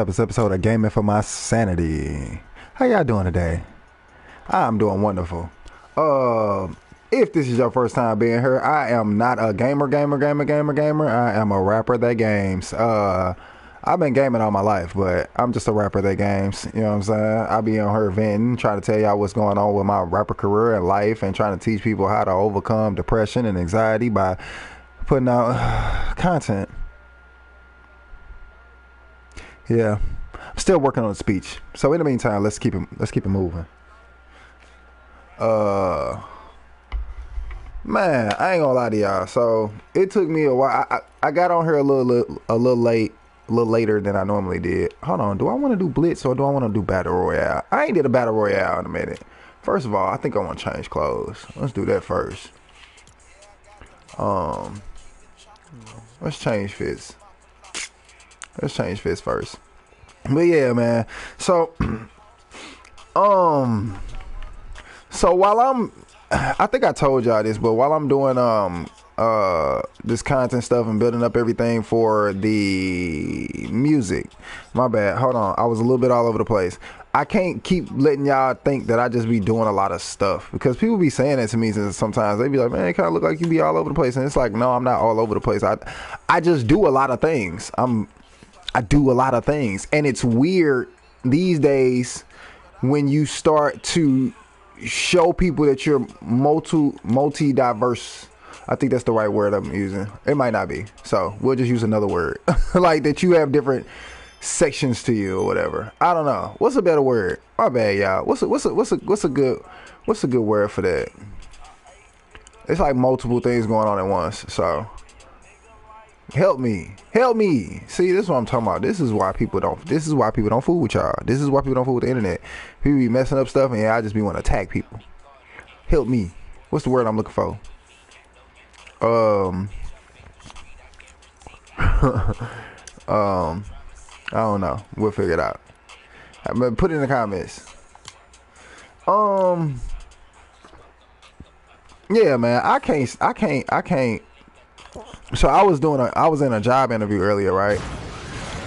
This episode of Gaming for My Sanity. How y'all doing today? I'm doing wonderful. If this is your first time being here, I am not a gamer. I am a rapper that games. I've been gaming all my life, but I'm just a rapper that games. You know what I'm saying? I be on her venting, trying to tell y'all what's going on with my rapper career and life, and trying to teach people how to overcome depression and anxiety by putting out content. Yeah, I'm still working on the speech. So in the meantime, let's keep it moving. Man, I ain't gonna lie to y'all. So it took me a while. I got on here a little later than I normally did. Hold on, do I want to do Blitz or do I want to do Battle Royale? I ain't did a Battle Royale in a minute. First of all, I think I want to change clothes. Let's do that first. Let's change fits. Let's change fits first. But yeah, man. So, so while I think I told y'all this, but while I'm doing this content stuff and building up everything for the music, my bad. Hold on, I was a little bit all over the place. I can't keep letting y'all think that I just be doing a lot of stuff, because people be saying that to me sometimes. They be like, man, it kind of look like you be all over the place, and it's like, no, I'm not all over the place. I just do a lot of things. I do a lot of things, and it's weird these days when you start to show people that you're multi-diverse. I think that's the right word I'm using. It might not be, so we'll just use another word. Like that you have different sections to you or whatever. I don't know. What's a better word? My bad, y'all. What's a good word for that? It's like multiple things going on at once. So help me. See, this is what I'm talking about. This is why people don't fool with y'all. This is why people don't fool with the internet. People be messing up stuff, and I just be want to attack people. Help me. What's the word I'm looking for? I don't know. We'll figure it out. Put it in the comments. Yeah, man. I can't. So I was in a job interview earlier, right?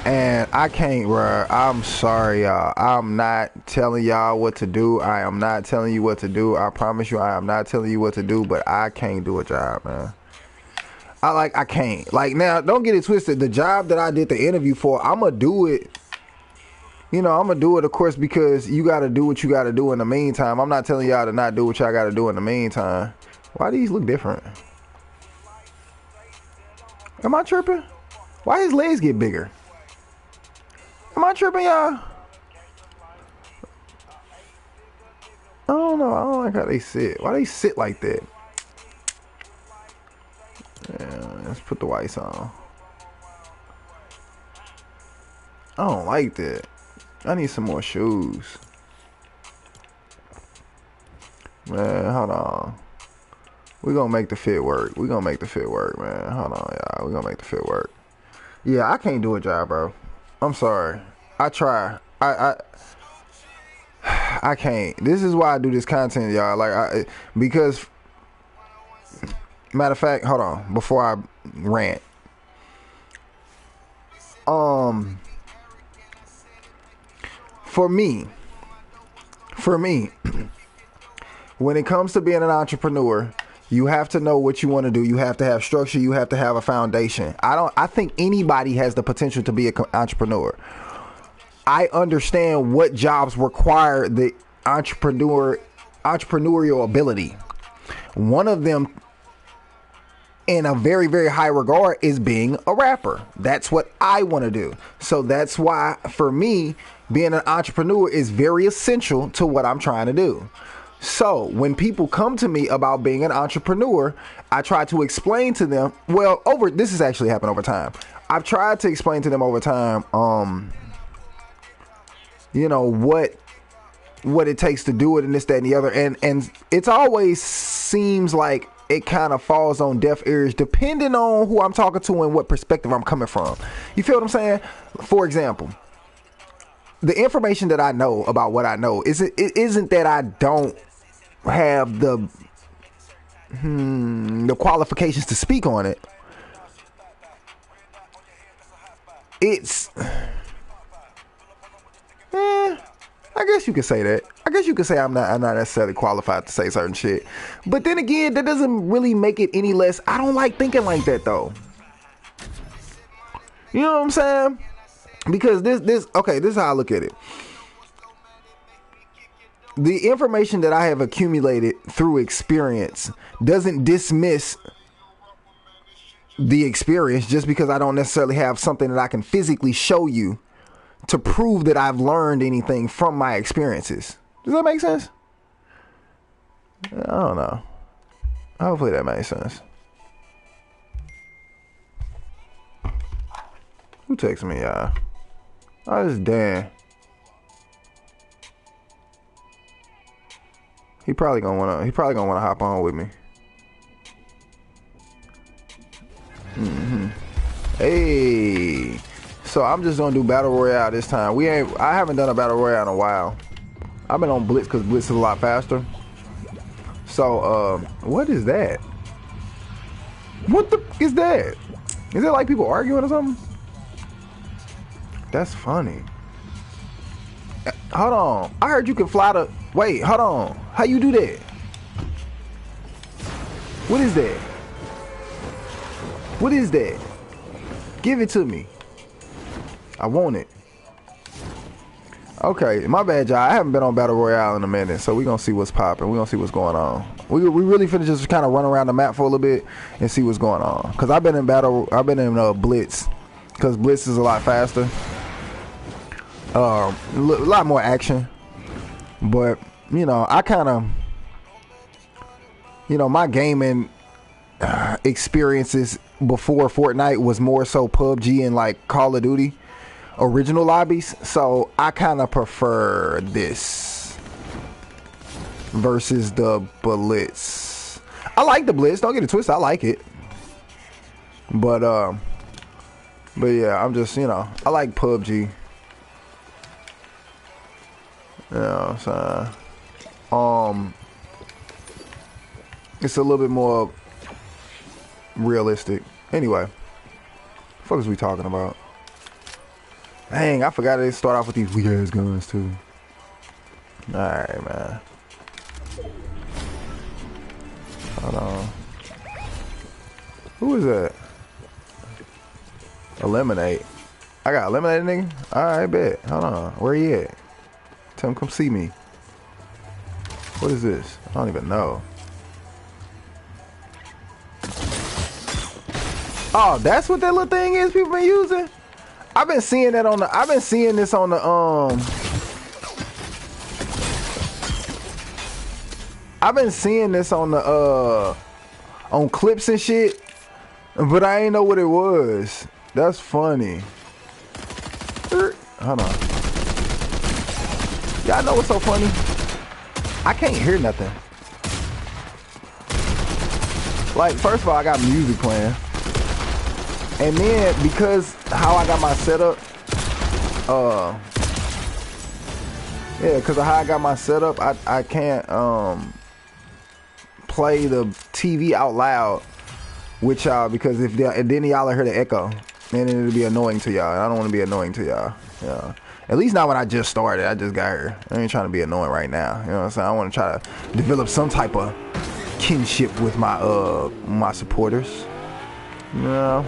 And I can't, bruh. I'm sorry, y'all. I'm not telling y'all what to do. I am not telling you what to do. I promise you, I am not telling you what to do. But I can't do a job, man. I can't. Like, now, don't get it twisted. The job that I did the interview for, I'm gonna do it. You know, I'm gonna do it, of course, because you gotta do what you gotta do in the meantime. I'm not telling y'all to not do what y'all gotta do in the meantime. Why these look different? Am I tripping? Why his legs get bigger? Am I tripping, y'all? I don't know. I don't like how they sit. Why they sit like that? Yeah, let's put the whites on. I don't like that. I need some more shoes. Man, hold on. We're gonna make the fit work. Man. Hold on, y'all. We're gonna make the fit work. Yeah, I can't do a job, bro. I'm sorry. I try. I can't. This is why I do this content, y'all. Because matter of fact, hold on. Before I rant. For me, when it comes to being an entrepreneur, you have to know what you want to do. You have to have structure. You have to have a foundation. I think anybody has the potential to be an entrepreneur. I understand what jobs require the entrepreneurial ability. One of them, in a very, very high regard, is being a rapper. That's what I want to do. So that's why, for me, being an entrepreneur is very essential to what I'm trying to do. So when people come to me about being an entrepreneur, I try to explain to them, this has actually happened over time. I've tried to explain to them over time, what it takes to do it, and this, that, and the other. And it's always seems like it kind of falls on deaf ears depending on who I'm talking to and what perspective I'm coming from. You feel what I'm saying? For example, the information that I know about what I know it isn't that I don't have the qualifications to speak on it. It's I guess you could say that. I guess you could say I'm not necessarily qualified to say certain shit. But then again, that doesn't really make it any less. I don't like thinking like that though. You know what I'm saying? Because this is how I look at it. The information that I have accumulated through experience doesn't dismiss the experience just because I don't necessarily have something that I can physically show you to prove that I've learned anything from my experiences. Does that make sense? I don't know. Hopefully that makes sense. Who texted me, y'all? Oh, this is Dan. He probably gonna wanna hop on with me. Hey. So I'm just gonna do battle royale this time. I haven't done a battle royale in a while. I've been on Blitz because Blitz is a lot faster. So what is that? What the is that? Is it like people arguing or something? That's funny. Hold on. I heard you can fly the wait, hold on. How you do that? What is that? What is that? Give it to me. I want it. Okay, my bad, y'all. I haven't been on Battle Royale in a minute, so we're going to see what's popping. We're going to see what's going on. We really finna just kind of run around the map for a little bit and see what's going on. Because I've been in Blitz, because Blitz is a lot faster. A lot more action. But, you know, I kind of, you know, my gaming experiences before Fortnite was more so PUBG and like Call of Duty original lobbies, so I kind of prefer this versus the Blitz. I like the Blitz, don't get it twisted, I like it, but yeah, I'm just, you know, I like PUBG. You know what I'm saying? It's a little bit more realistic. Anyway, what the fuck is we talking about? Dang, I forgot to start off with these weak ass guns too. Alright, man. Hold on. Who is that? Eliminate. I got eliminated, nigga? Alright, bet. Hold on. Where he at? Tell him come see me. What is this? I don't even know. Oh, that's what that little thing is people been using? I've been seeing that on the I've been seeing this on the on clips and shit, but I ain't know what it was. That's funny. Hold on. Y'all know what's so funny? I can't hear nothing. Like, first of all, I got music playing. And then, because how I got my setup, because of how I got my setup, I can't play the TV out loud with y'all, because if then y'all will hear the echo, and it'll be annoying to y'all. I don't want to be annoying to y'all. Yeah. At least not when I just started. I just got here. I ain't trying to be annoying right now. You know what I'm saying? I want to try to develop some type of kinship with my my supporters. You know?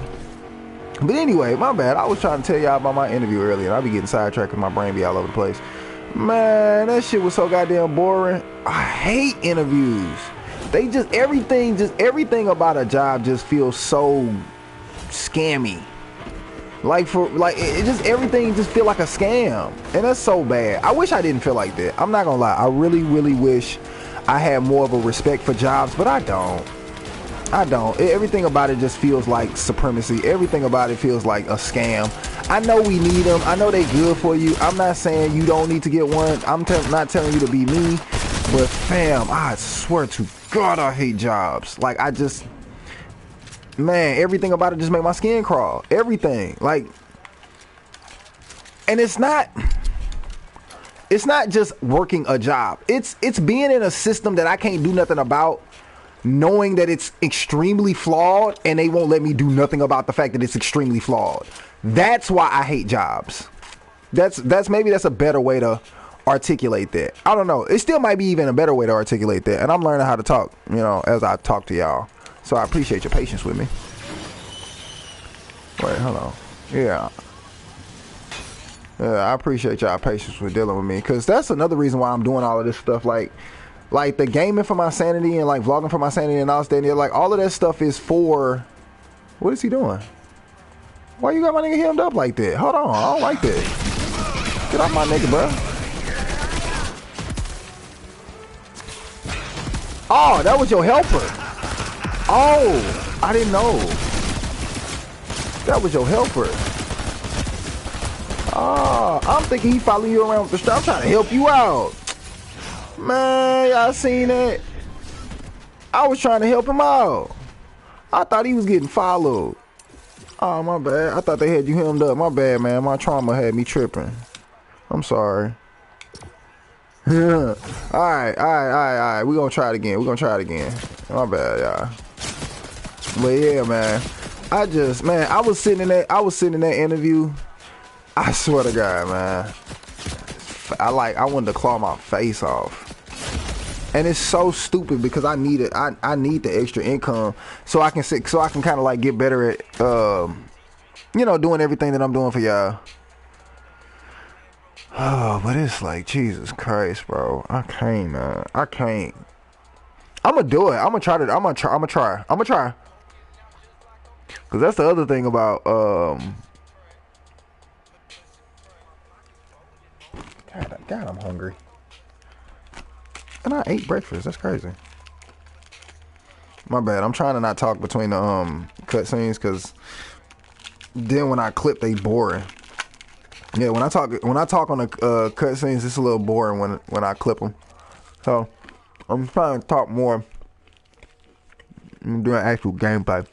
But anyway, my bad. I was trying to tell y'all about my interview earlier, and I be getting sidetracked and my brain be all over the place. Man, that shit was so goddamn boring. I hate interviews. They just everything about a job just feels so scammy. Everything just feel like a scam, and that's so bad. I wish I didn't feel like that. I'm not gonna lie. I really, really wish I had more of a respect for jobs, but I don't. Everything about it just feels like supremacy. Everything about it feels like a scam. I know we need them. I know they good for you. I'm not saying you don't need to get one. I'm not telling you to be me. But fam, I swear to God, I hate jobs. Like, man, everything about it just make my skin crawl. Everything. Like, and it's not just working a job. It's being in a system that I can't do nothing about, knowing that it's extremely flawed, and they won't let me do nothing about the fact that it's extremely flawed. That's why I hate jobs. Maybe that's a better way to articulate that. I don't know. It still might be even a better way to articulate that. And I'm learning how to talk, you know, as I talk to y'all. So I appreciate your patience with me. Wait, hold on. Yeah. Yeah, I appreciate y'all patience with dealing with me, because that's another reason why I'm doing all of this stuff, like the gaming for my sanity and like vlogging for my sanity and all that. Like all of that stuff is for. What is he doing? Why you got my nigga hemmed up like that? Hold on, I don't like that. Get off my nigga, bro. Oh, that was your helper. Oh, I didn't know. That was your helper. Oh, I'm thinking he following you around with the strap. I'm trying to help you out. Man, y'all seen that? I was trying to help him out. I thought he was getting followed. Oh, my bad. I thought they had you hemmed up. My bad, man. My trauma had me tripping. I'm sorry. All right. We're going to try it again. My bad, y'all. But yeah, man. I was sitting in that interview. I swear to God, man. I wanted to claw my face off. And it's so stupid because I need it. I need the extra income so I can kind of like get better at you know, doing everything that I'm doing for y'all. Oh, but it's like, Jesus Christ, bro. I can't, man. I can't. I'm gonna do it. I'm gonna try. Cause that's the other thing about God, I'm hungry. And I ate breakfast. That's crazy. My bad. I'm trying to not talk between the cutscenes, cause then when I clip, they boring. Yeah, when I talk on the cutscenes, it's a little boring when I clip them. So I'm trying to talk more during actual gameplay.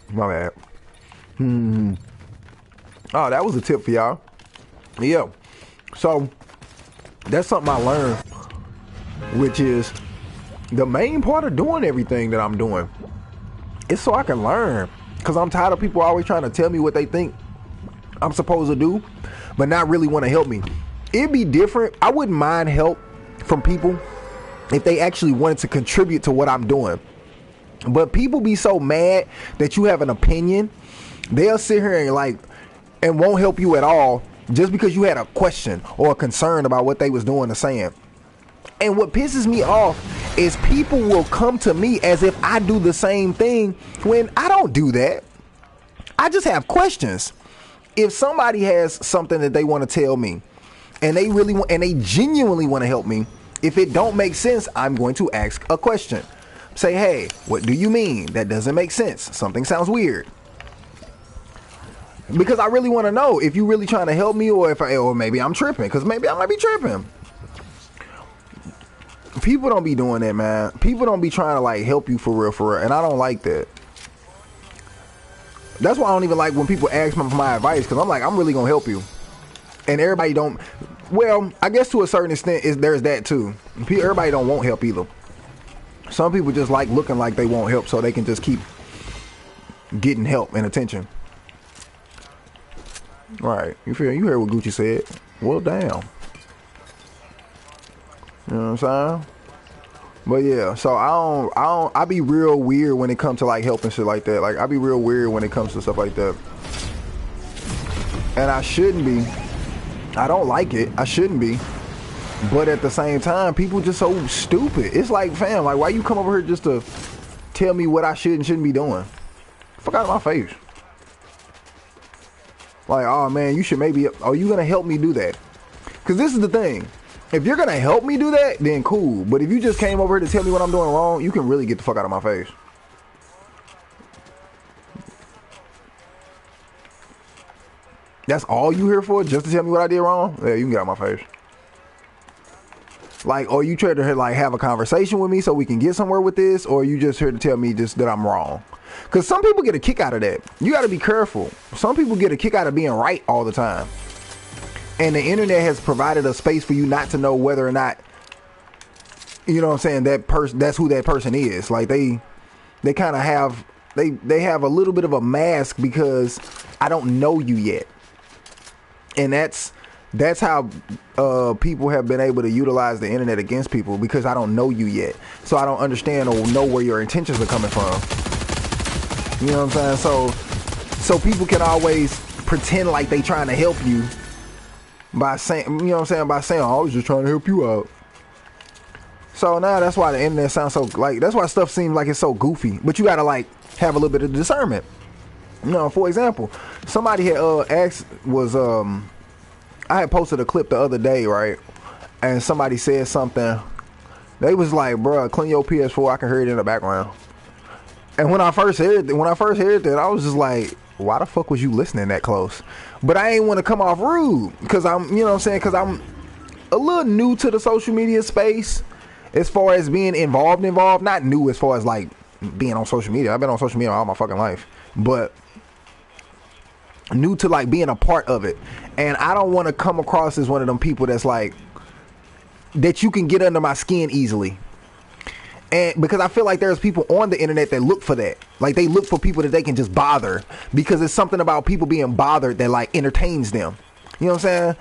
My bad. Oh, that was a tip for y'all. Yeah. So that's something I learned, which is the main part of doing everything that I'm doing is so I can learn. Because I'm tired of people always trying to tell me what they think I'm supposed to do, but not really want to help me. It'd be different. I wouldn't mind help from people if they actually wanted to contribute to what I'm doing. But people be so mad that you have an opinion. They'll sit here and won't help you at all just because you had a question or a concern about what they was doing or saying. And what pisses me off is people will come to me as if I do the same thing when I don't do that. I just have questions. If somebody has something that they want to tell me and they really want, and they genuinely want to help me, if it don't make sense, I'm going to ask a question. Say, hey, what do you mean? That doesn't make sense. Something sounds weird. Because I really want to know if you really trying to help me, or maybe I'm tripping, because maybe I might be tripping. People don't be doing that, man. People don't be trying to like help you for real, and I don't like that. That's why I don't even like when people ask me for my advice, because I'm like, I'm really gonna help you, and everybody don't. Well, I guess to a certain extent, there's that too. Everybody don't want help either. Some people just like looking like they won't help so they can just keep getting help and attention. Right. You heard what Gucci said. Well, damn. You know what I'm saying? But yeah, so I be real weird when it comes to like helping shit like that. Like I be real weird when it comes to stuff like that. And I shouldn't be. I don't like it. I shouldn't be. But at the same time, people just so stupid. It's like, fam, like, why you come over here just to tell me what I should and shouldn't be doing? Fuck out of my face. Like, oh man, you should maybe, are you gonna help me do that? Because this is the thing. If you're gonna help me do that, then cool. But if you just came over here to tell me what I'm doing wrong, you can really get the fuck out of my face. That's all you here for? Just to tell me what I did wrong? Yeah, you can get out of my face. Like, or you try to like have a conversation with me so we can get somewhere with this, or you just here to tell me just that I'm wrong. Because some people get a kick out of that. You got to be careful. Some people get a kick out of being right all the time. And the internet has provided a space for you not to know whether or not You know what I'm saying? That person, that's who that person is. Like they kind of have, they have a little bit of a mask because I don't know you yet. And that's how people have been able to utilize the internet against people, because I don't know you yet. So I don't understand or know where your intentions are coming from. You know what I'm saying? So people can always pretend like they trying to help you by saying, you know what I'm saying, by saying, oh, I was just trying to help you out. So now that's why the internet sounds so, like, that's why stuff seems like it's so goofy. But you gotta like have a little bit of discernment. You know, for example, somebody had asked, I had posted a clip the other day, right? And somebody said something. They was like, bro, clean your PS4, I can hear it in the background. And when I first heard that, I was just like, why the fuck was you listening that close? But I ain't want to come off rude, because I'm, you know what I'm saying, because I'm a little new to the social media space as far as being involved. Not new as far as like being on social media. I've been on social media all my fucking life. But new to like being a part of it. And I don't want to come across as one of them people that's like, that you can get under my skin easily. And because I feel like there's people on the internet that look for that. Like they look for people that they can just bother, because it's something about people being bothered that like entertains them. You know what I'm saying?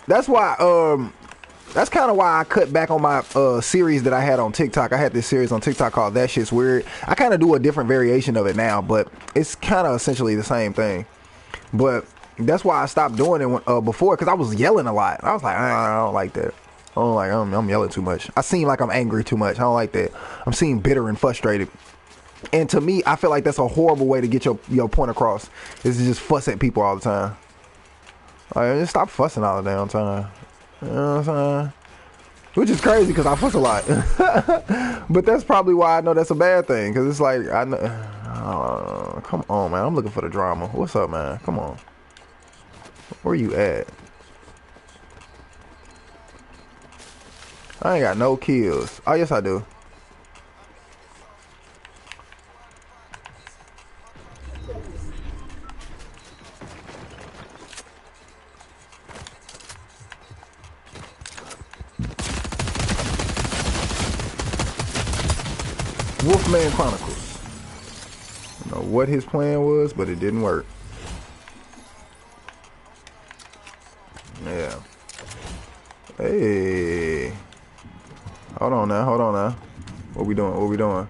That's why that's kind of why I cut back on my series that I had on TikTok. I had this series on TikTok called That Shit's Weird. I kind of do a different variation of it now, but it's kind of essentially the same thing. But that's why I stopped doing it before, because I was yelling a lot. I was like, I don't like that. I'm yelling too much. I seem like I'm angry too much. I don't like that. I'm seem bitter and frustrated. And to me, I feel like that's a horrible way to get your point across, is to just fuss at people all the time. Like, just stop fussing all the damn time. You know what I'm saying? Which is crazy, because I fuss a lot. But that's probably why I know that's a bad thing, because it's like, I know, come on, man. I'm looking for the drama. What's up, man? Come on. Where you at? I ain't got no kills. Oh, yes, I do. Wolfman Chronicles. I don't know what his plan was, but it didn't work. Yeah. Hey. Hold on now. What we doing?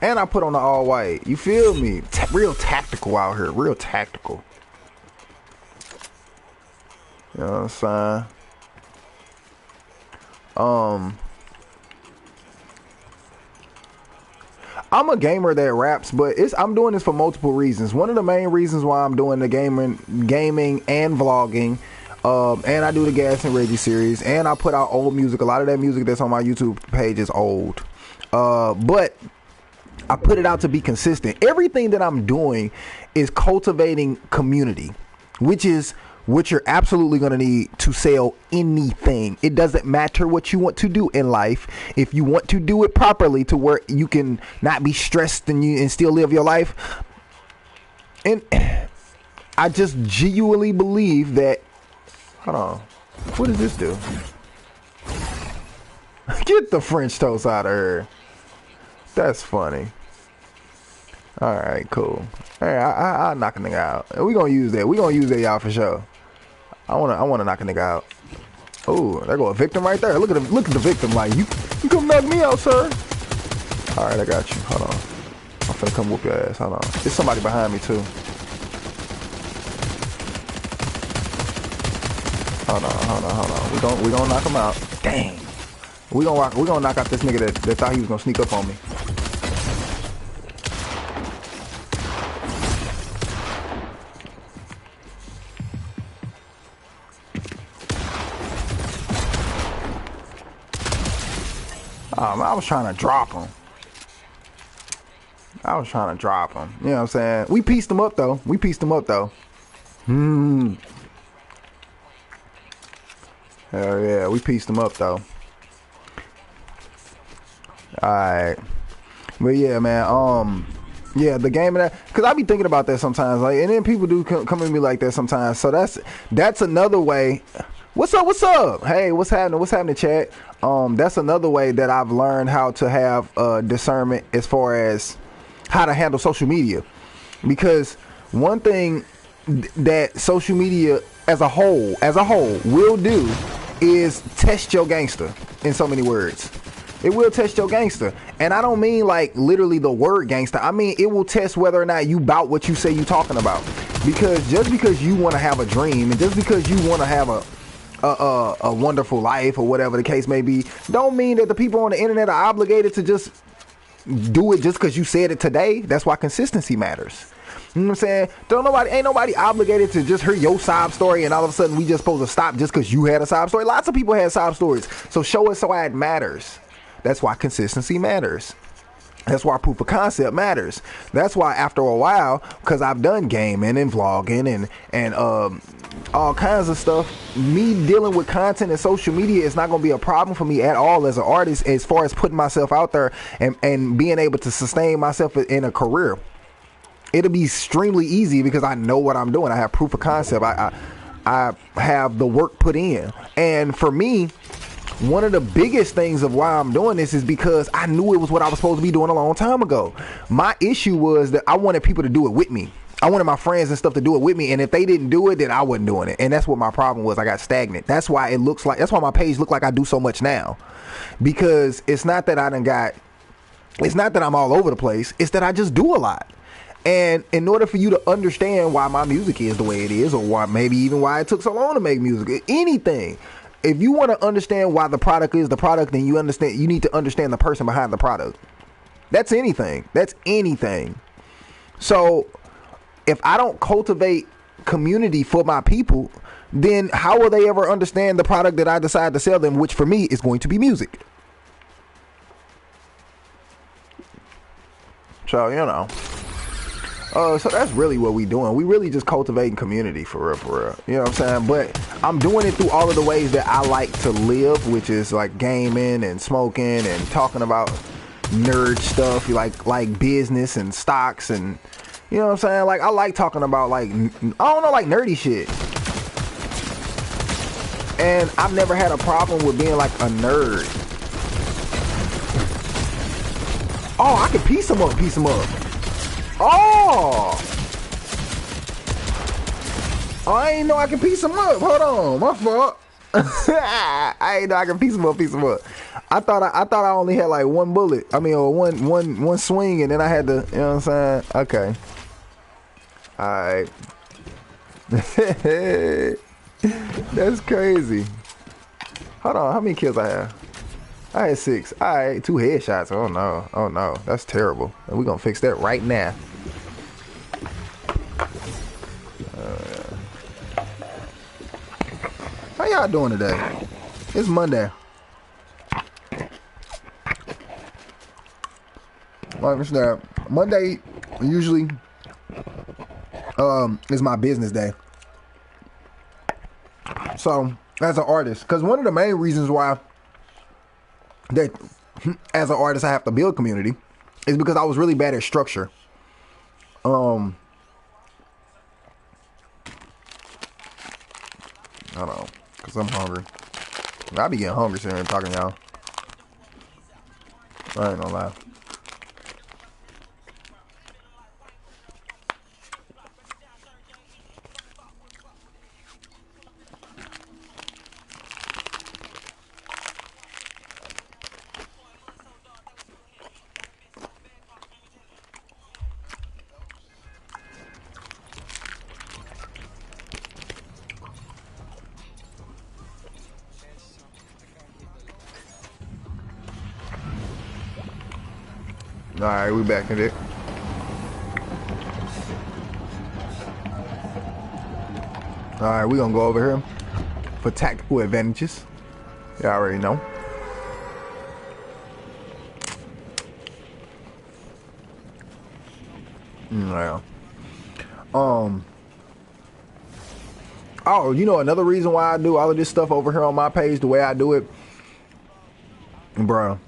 And I put on the all white. You feel me? Real tactical out here. Real tactical. You know what I'm saying? I'm a gamer that raps, but I'm doing this for multiple reasons. One of the main reasons why I'm doing the gaming and vlogging, and I do the Gas and Reggie series, and I put out old music. A lot of that music that's on my YouTube page is old, but I put it out to be consistent. Everything that I'm doing is cultivating community, which is what you're absolutely going to need to sell anything. It doesn't matter what you want to do in life. If you want to do it properly to where you can not be stressed and still live your life. And I just genuinely believe that, hold on, what does this do? Get the French toast out of her. That's funny. All right, cool. All right, I'll knock a nigga out. We're going to use that. We're going to use that, y'all, for sure. I wanna knock a nigga out. Oh, there go a victim right there. Look at him. Look at the victim. Like, you come knock me out, sir. All right, I got you. Hold on. I'm finna come whoop your ass. Hold on. There's somebody behind me too. Hold on. We gonna knock him out. Dang. We gonna knock out this nigga that thought he was gonna sneak up on me. I was trying to drop him. You know what I'm saying? We pieced him up though. Hell yeah, we pieced him up though. Alright. But yeah, man, yeah, the game of that, because I be thinking about that sometimes, like, and then people do come at me like that sometimes. So that's another way. What's up? What's up? Hey, what's happening? What's happening, chat? That's another way that I've learned how to have discernment as far as how to handle social media. Because one thing that social media as a whole will do is test your gangster, in so many words. It will test your gangster. And I don't mean like literally the word gangster. I mean it will test whether or not you bout what you say you talking about. Because just because you want to have a dream, and just because you want to have a wonderful life, or whatever the case may be, don't mean that the people on the internet are obligated to just do it just because you said it today. That's why consistency matters. You know what I'm saying? Ain't nobody obligated to just hear your sob story and all of a sudden we just supposed to stop just because you had a sob story. Lots of people had sob stories. So show us why it matters. That's why consistency matters. That's why proof of concept matters. That's why after a while, because I've done gaming and vlogging and all kinds of stuff, me dealing with content and social media is not going to be a problem for me at all as an artist, as far as putting myself out there and being able to sustain myself in a career. It'll be extremely easy because I know what I'm doing. I have proof of concept. I have the work put in. And for me, one of the biggest things of why I'm doing this is because I knew it was what I was supposed to be doing a long time ago. My issue was that I wanted people to do it with me. I wanted my friends and stuff to do it with me, and if they didn't do it, then I wasn't doing it. And that's what my problem was. I got stagnant. That's why my page look like I do so much now. Because it's not that it's not that I'm all over the place. It's that I just do a lot. And in order for you to understand why my music is the way it is, or why maybe even why it took so long to make music, anything, if you want to understand why the product is the product, then you need to understand the person behind the product. That's anything. So if I don't cultivate community for my people, then how will they ever understand the product that I decide to sell them, which for me is going to be music? So, so that's really what we doing. We really just cultivating community for real. You know what I'm saying? But I'm doing it through all of the ways that I like to live, which is like gaming and smoking and talking about nerd stuff, like business and stocks, and you know what I'm saying? Like I like talking about like nerdy shit. And I've never had a problem with being like a nerd. Oh, I can piece them up. Oh, I ain't know I can piece them up. Hold on, my fault. I ain't know I can piece them up. I thought I only had like one bullet. I mean, or one swing, and then I had to. You know what I'm saying? Okay. All right. That's crazy. Hold on, how many kills I have? I had 6. All right, 2 headshots. Oh no, that's terrible. We're gonna fix that right now. How y'all doing today? It's Monday. Monday usually is my business day. So as an artist, because one of the main reasons why that as an artist I have to build community is because I was really bad at structure. I don't know, because I'm hungry. I be getting hungry sitting here talking to y'all. I ain't gonna lie. Alright, we back in it. Alright, we gonna go over here for tactical advantages. Y'all already know. Yeah. Oh, you know another reason why I do all of this stuff over here on my page the way I do it, bro.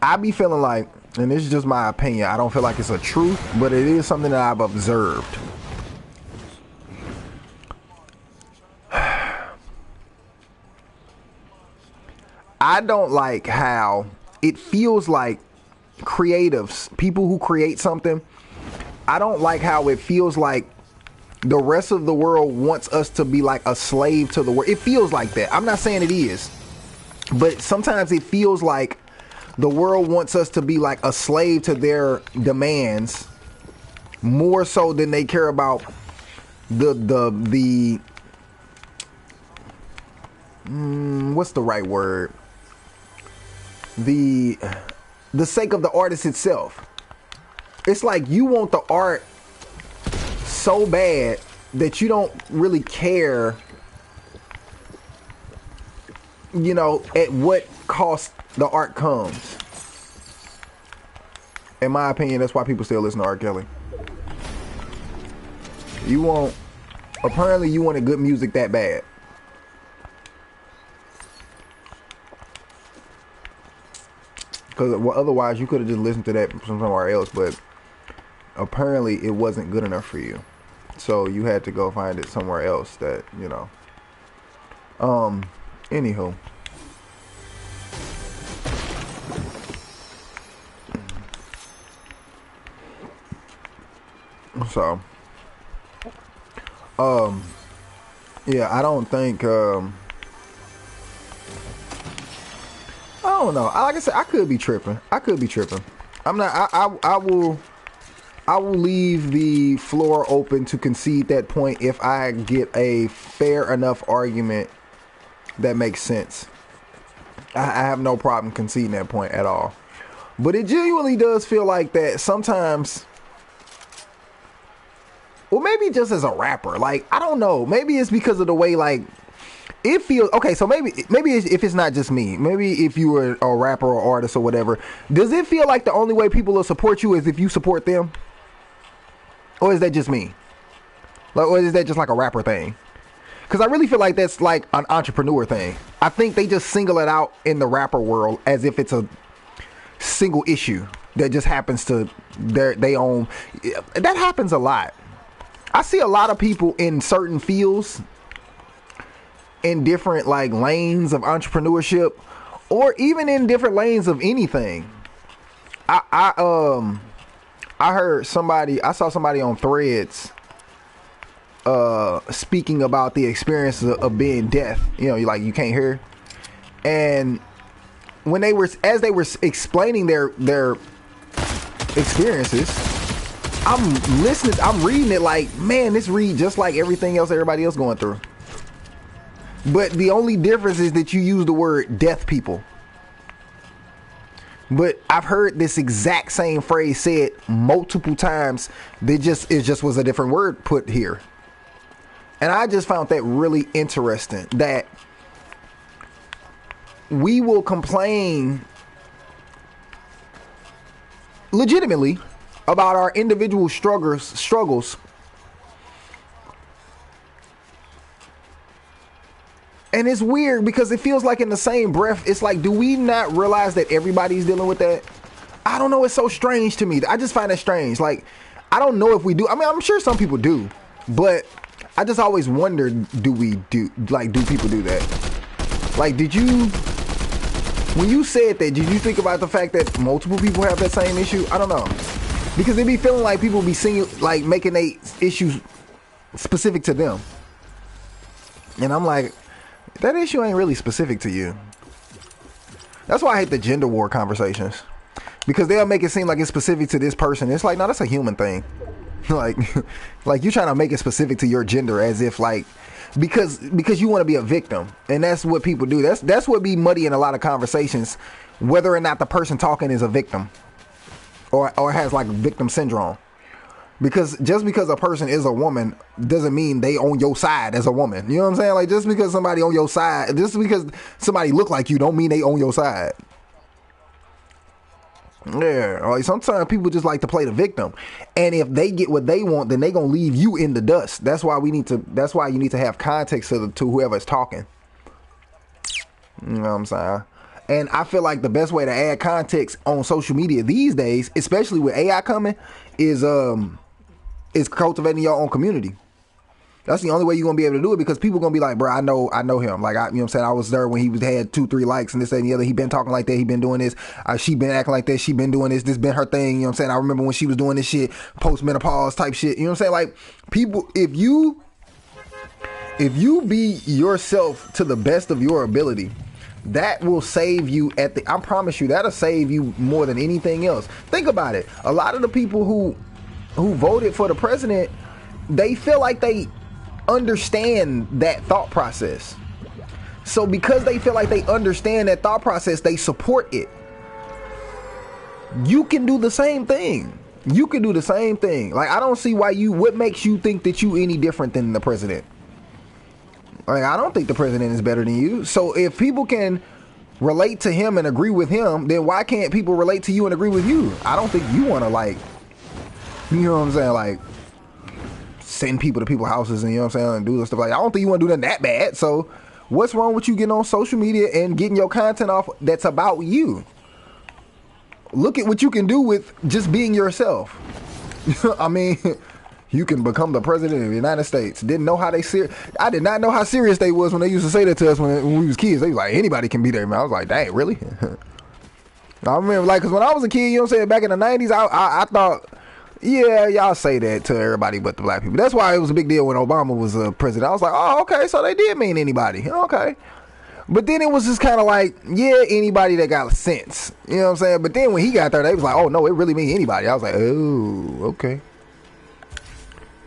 I be feeling like, and this is just my opinion, I don't feel like it's a truth, but it is something that I've observed. I don't like how it feels like creatives, people who create something, I don't like how it feels like the rest of the world wants us to be like a slave to the world. It feels like that. I'm not saying it is, but sometimes it feels like the world wants us to be like a slave to their demands more so than they care about the what's the right word? The sake of the artist itself. It's like you want the art so bad that you don't really care, you know, at what cost the art comes. In my opinion, that's why people still listen to R. Kelly. Apparently you wanted good music that bad. Because otherwise you could have just listened to that from somewhere else, but apparently it wasn't good enough for you. So you had to go find it somewhere else that, you know. Anywho. So, yeah, I don't think, I don't know. Like I said, I could be tripping. I'm not, I will leave the floor open to concede that point if I get a fair enough argument that makes sense. I have no problem conceding that point at all. But it genuinely does feel like that sometimes. Well, maybe just as a rapper, like, I don't know. Maybe it's because of the way, like, it feels. Okay, so maybe if it's not just me, maybe if you were a rapper or artist or whatever, does it feel like the only way people will support you is if you support them? Or is that just me? Like, or is that just like a rapper thing? Because I really feel like that's like an entrepreneur thing. I think they just single it out in the rapper world as if it's a single issue that just happens to they own. That happens a lot. I see a lot of people in certain fields, in different like lanes of entrepreneurship, or even in different lanes of anything. I saw somebody on Threads speaking about the experience of being deaf. You know, you can't hear. And when they were explaining their experiences, I'm listening, I'm reading it like, man, this read just like everything else everybody else going through. But the only difference is that you use the word deaf people. But I've heard this exact same phrase said multiple times. It just was a different word put here. And I just found that really interesting, that we will complain legitimately about our individual struggles. And it's weird because it feels like in the same breath, it's like, do we not realize that everybody's dealing with that? I don't know. It's so strange to me. I just find it strange. Like, I don't know if we do. I mean, I'm sure some people do, but I just always wondered, do people do that? Like, when you said that, did you think about the fact that multiple people have that same issue? I don't know. Because they be feeling like people be singing, like making their issues specific to them. And I'm like, that issue ain't really specific to you. That's why I hate the gender war conversations. Because they'll make it seem like it's specific to this person. It's like, no, that's a human thing. like you're trying to make it specific to your gender as if like, because you want to be a victim. And that's what people do. That's what be muddy in a lot of conversations, whether or not the person talking is a victim or has like victim syndrome. Because just because a person is a woman doesn't mean they on your side as a woman. You know what I'm saying? Like, just because somebody on your side, just because somebody look like you don't mean they on your side. Yeah, like sometimes people just like to play the victim, and if they get what they want, then they gonna leave you in the dust. That's why you need to have context to whoever's talking. You know what I'm saying? And I feel like the best way to add context on social media these days, especially with AI coming, is cultivating your own community. That's the only way you're gonna be able to do it, because people gonna be like, bro, I know him. Like, you know what I'm saying? I was there when he had 2-3 likes and this and the other. He been talking like that. He been doing this. She been acting like that. She been doing this. This been her thing. You know what I'm saying? I remember when she was doing this shit, post-menopause type shit. You know what I'm saying? Like, people, if you be yourself to the best of your ability, that will save you I promise you, that'll save you more than anything else. Think about it. A lot of the people who voted for the president, they feel like they understand that thought process. So because they feel like they understand that thought process, they support it. You can do the same thing. You can do the same thing. Like, I don't see what makes you think that you any different than the president? Like, I don't think the president is better than you. So if people can relate to him and agree with him, then why can't people relate to you and agree with you? I don't think you want to, like, you know what I'm saying, like, send people to people's houses and, you know what I'm saying, and do stuff like that. I don't think you want to do that bad. So what's wrong with you getting on social media and getting your content off that's about you? Look at what you can do with just being yourself. I mean, you can become the president of the United States. Didn't know how I did not know how serious they was when they used to say that to us when we was kids. They was like, anybody can be there, man. I was like, dang, really? I remember, like, because when I was a kid, you know what I'm saying, back in the 90s, I thought, yeah, y'all say that to everybody but the black people. That's why it was a big deal when Obama was president. I was like, oh, okay, so they did mean anybody. Okay. But then it was just kind of like, yeah, anybody that got sense. You know what I'm saying? But then when he got there, they was like, oh, no, it really mean anybody. I was like, oh, okay.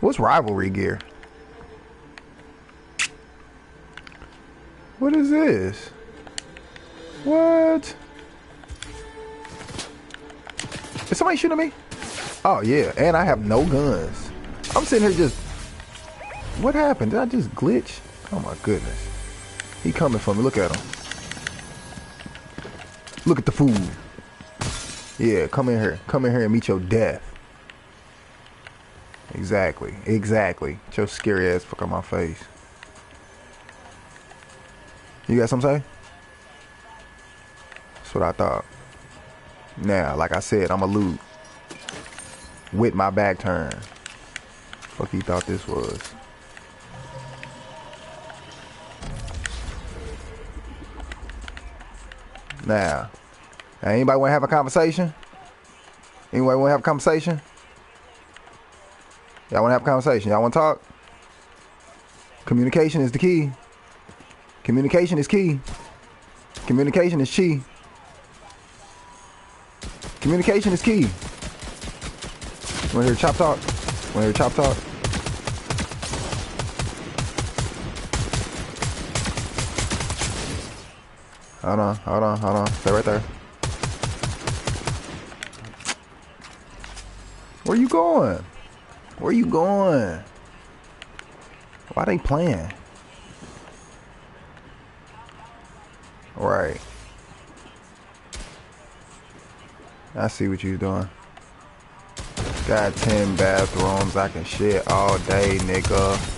What's rivalry gear? What is this? What? Is somebody shooting at me? Oh, yeah, and I have no guns. I'm sitting here just... What happened? Did I just glitch? Oh, my goodness. He coming for me. Look at him. Look at the fool. Yeah, come in here. Come in here and meet your death. Exactly. Exactly. Get your scary ass fuck on my face. You got something to say? That's what I thought. Now, like I said, I'm a loot. With my back turned. Fuck he thought this was. Now, anybody want to have a conversation? Anybody want to have a conversation? Y'all want to have a conversation? Y'all want to talk? Communication is the key. Communication is key. Communication is key. Communication is key. Want to hear chop talk? Want to hear chop talk? Hold on, hold on, hold on. Stay right there. Where you going? Where you going? Why they playing? Right. I see what you doing. Got 10 bathrooms. I can shit all day, nigga.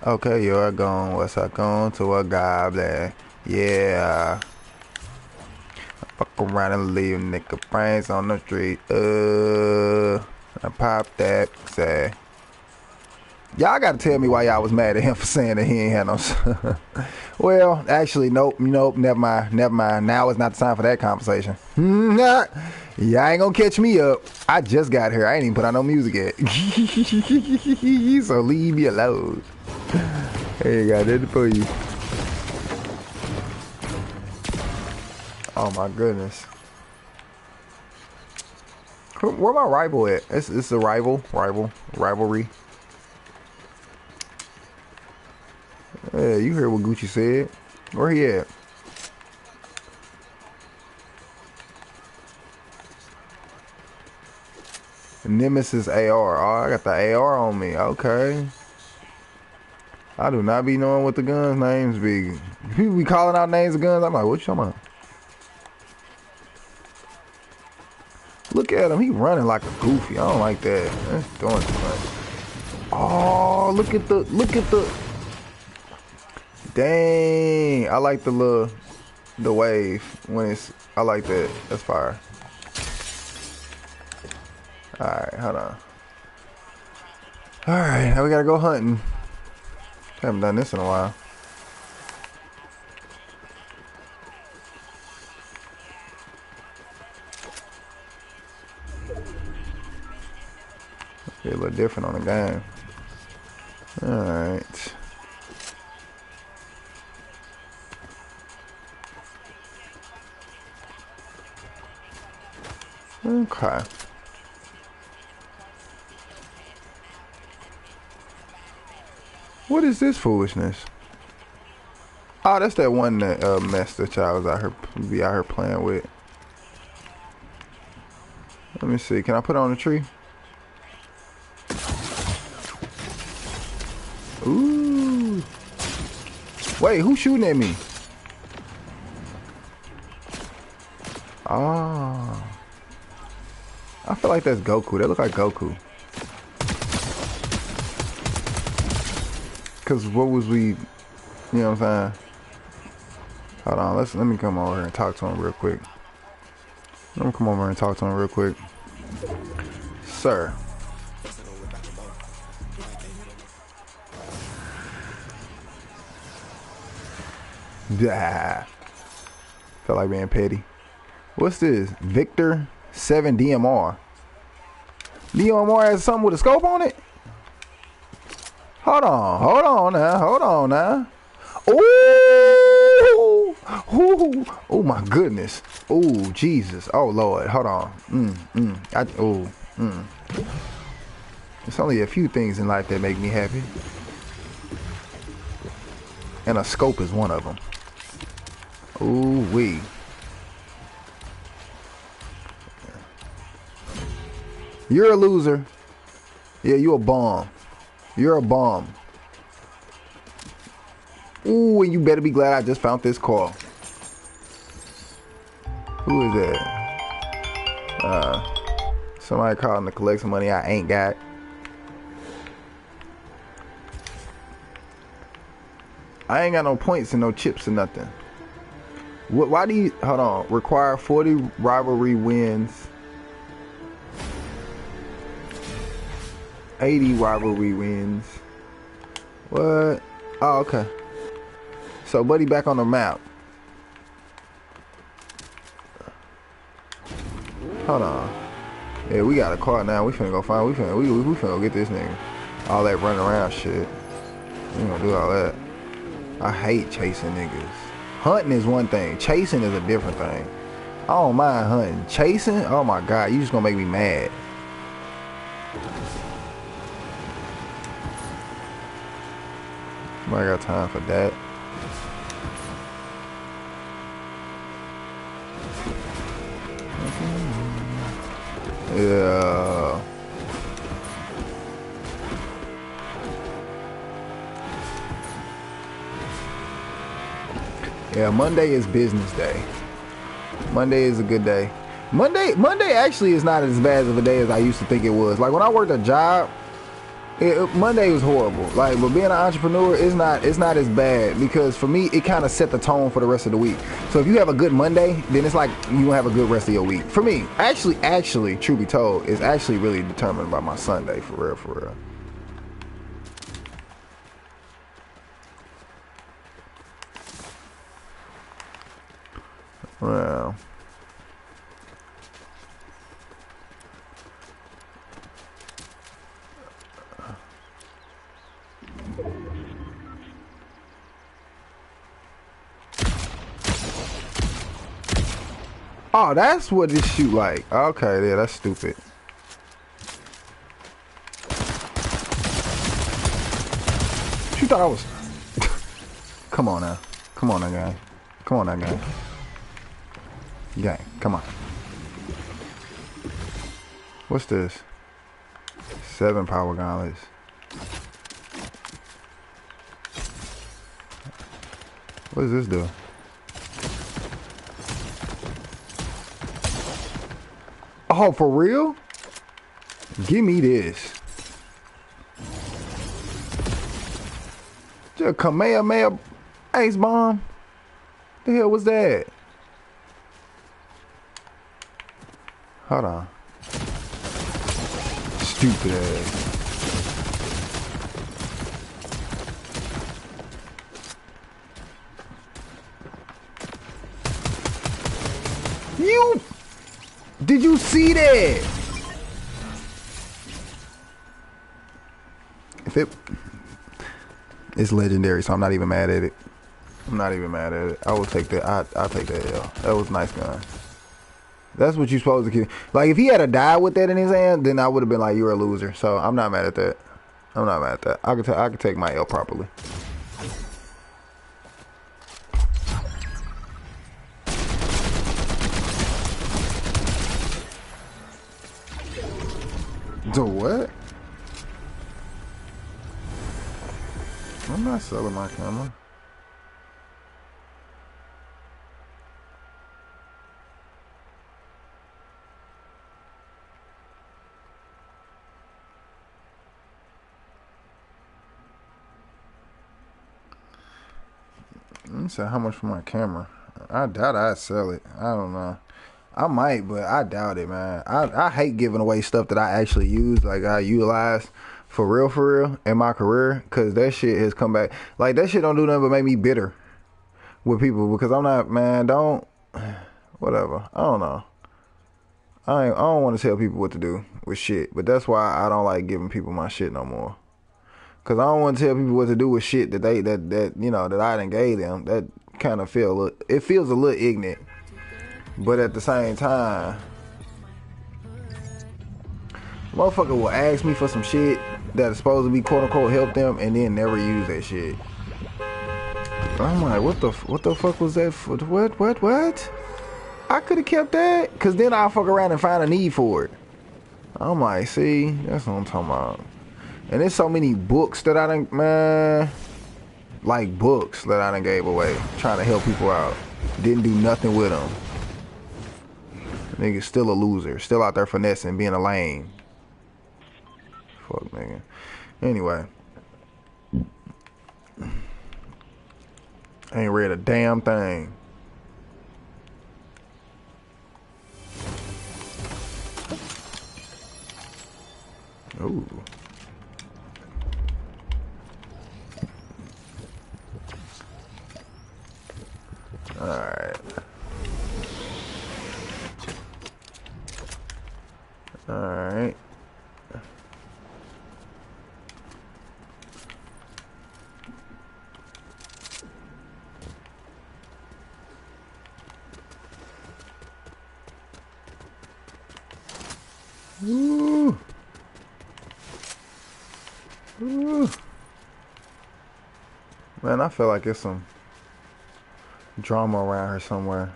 Okay, you're gone. What's up? Going to a goblin. Yeah. Fuck around and leave nigga brains on the street. I pop that. Say. Y'all gotta tell me why y'all was mad at him for saying that he ain't had no son. Well, actually, nope, never mind. Now is not the time for that conversation. Y'all ain't gonna catch me up. I just got here. I ain't even put on no music yet. So leave me alone. Hey, got it for you. Oh my goodness. Where my rival at? It's a rivalry. Yeah, you heard what Gucci said. Where he at? Nemesis AR. Oh, I got the AR on me. Okay. I do not be knowing what the guns' names be. People be calling out names of guns. I'm like, what you talking about? Look at him. He running like a goofy. I don't like that. That's doing too much. Oh, look at the. Dang. I like the wave when it's. I like that. That's fire. Alright, hold on. All right, now we gotta go hunting. Haven't done this in a while. Be a little different on the game. All right. Okay. What is this foolishness? Oh, that's that one that mess that y'all was out here playing with. Let me see. Can I put it on the tree? Ooh. Wait, who's shooting at me? Oh. I feel like that's Goku. That look like Goku. Cause what was we, you know what I'm saying? Hold on, let me come over here and talk to him real quick. Let me come over here and talk to him real quick. Sir. Yeah. Felt like being petty. What's this? Victor 7 DMR. DMR has something with a scope on it? Hold on now. Ooh, ooh, oh my goodness. Oh Jesus. Oh Lord. Hold on. There's only a few things in life that make me happy, and a scope is one of them. Ooh wee. You're a loser. Yeah, you a bum. You're a bum. Ooh, and you better be glad I just found this car. Who is that? Somebody calling to collect some money I ain't got. I ain't got no points and no chips or nothing. Why do you, hold on, require 40 rivalry wins, 80 rivalry wins. What? Oh, okay. So, buddy, back on the map. Hold on. Yeah, we got a car now. We finna go find. We finna go get this nigga. All that running around shit. We ain't gonna do all that. I hate chasing niggas. Hunting is one thing. Chasing is a different thing. I don't mind hunting. Chasing? Oh my god, you just gonna make me mad. I got time for that. Yeah. Yeah, Monday is business day. Monday is a good day. Monday actually is not as bad of a day as I used to think it was. Like when I worked a job, Monday was horrible. Like, but being an entrepreneur is not as bad, because for me it kind of set the tone for the rest of the week. So if you have a good Monday, then it's like you gonna have a good rest of your week. For me, actually, truth be told, it's actually really determined by my Sunday, for real. Well. Oh, that's what this shoot like. Okay, yeah, that's stupid. You thought I was... Come on now, gang. Come on now, gang. Gang, come on. What's this? 7 power gauntlets. What does this do? Oh, for real? Give me this. Just Kamehameha Ace Bomb? The hell was that? Hold on. Stupid ass. Did you see that? It's legendary, so I'm not even mad at it. I'm not even mad at it. I will take that. I'll take that L. That was a nice gun. That's what you supposed to keep. Like, if he had a die with that in his hand, then I would have been like, you're a loser. So I'm not mad at that. I'm not mad at that. I could take my L properly. The what? I'm not selling my camera. You said how much for my camera? I doubt I'd sell it. I don't know. I might, but I doubt it, man. I hate giving away stuff that I actually use, like I utilize for real in my career, because that shit has come back. Like, that shit don't do nothing but make me bitter with people, because I'm not, man, whatever. I don't know. I don't want to tell people what to do with shit, but that's why I don't like giving people my shit no more. Cause I don't want to tell people what to do with shit that that I done gave them. That kind of feels a little ignorant. But at the same time, motherfucker will ask me for some shit that is supposed to be quote unquote help them, and then never use that shit. I'm like, what the fuck was that for? What? I could have kept that, cause then I'll fuck around and find a need for it. I'm like, see, that's what I'm talking about. And there's so many books that I done, man, like books that I done gave away, trying to help people out. Didn't do nothing with them. Nigga's still a loser, still out there finessing, being a lame. Fuck, nigga. Anyway. I ain't read a damn thing. Ooh. Alright. Alright. Ooh. Ooh. Man, I feel like it's some drama around here somewhere.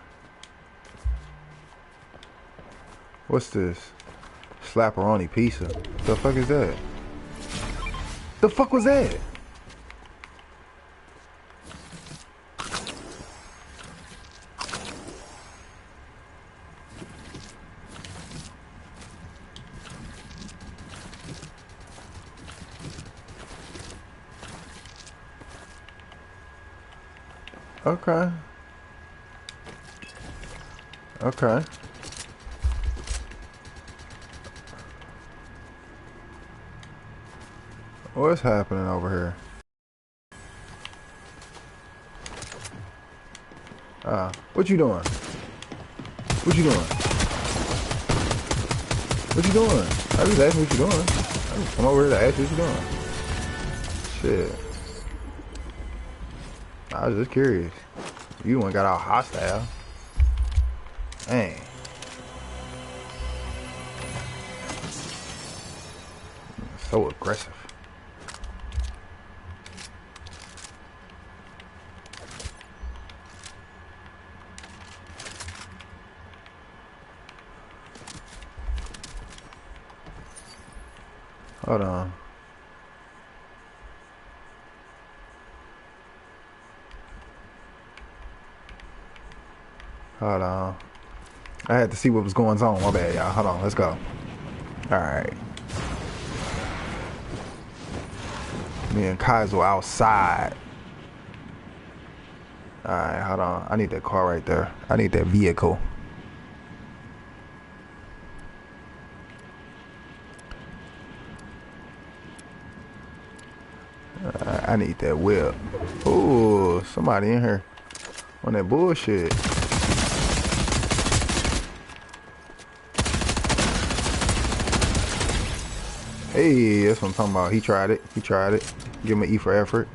What's this? Slapperoni pizza. The fuck is that? The fuck was that? Okay. Okay. What's happening over here? What you doing? What you doing? What you doing? I just asked what you doing. I just come over here to ask what you doing. Shit. I was just curious. You one got all hostile. Dang. So aggressive. Hold on. Hold on. I had to see what was going on. My bad, y'all. Hold on. Let's go. Alright. Me and Kaizo outside. Alright, hold on. I need that car right there. I need that vehicle. I need that whip. Ooh, somebody in here on that bullshit. Hey, that's what I'm talking about. He tried it. He tried it. Give him an E for effort.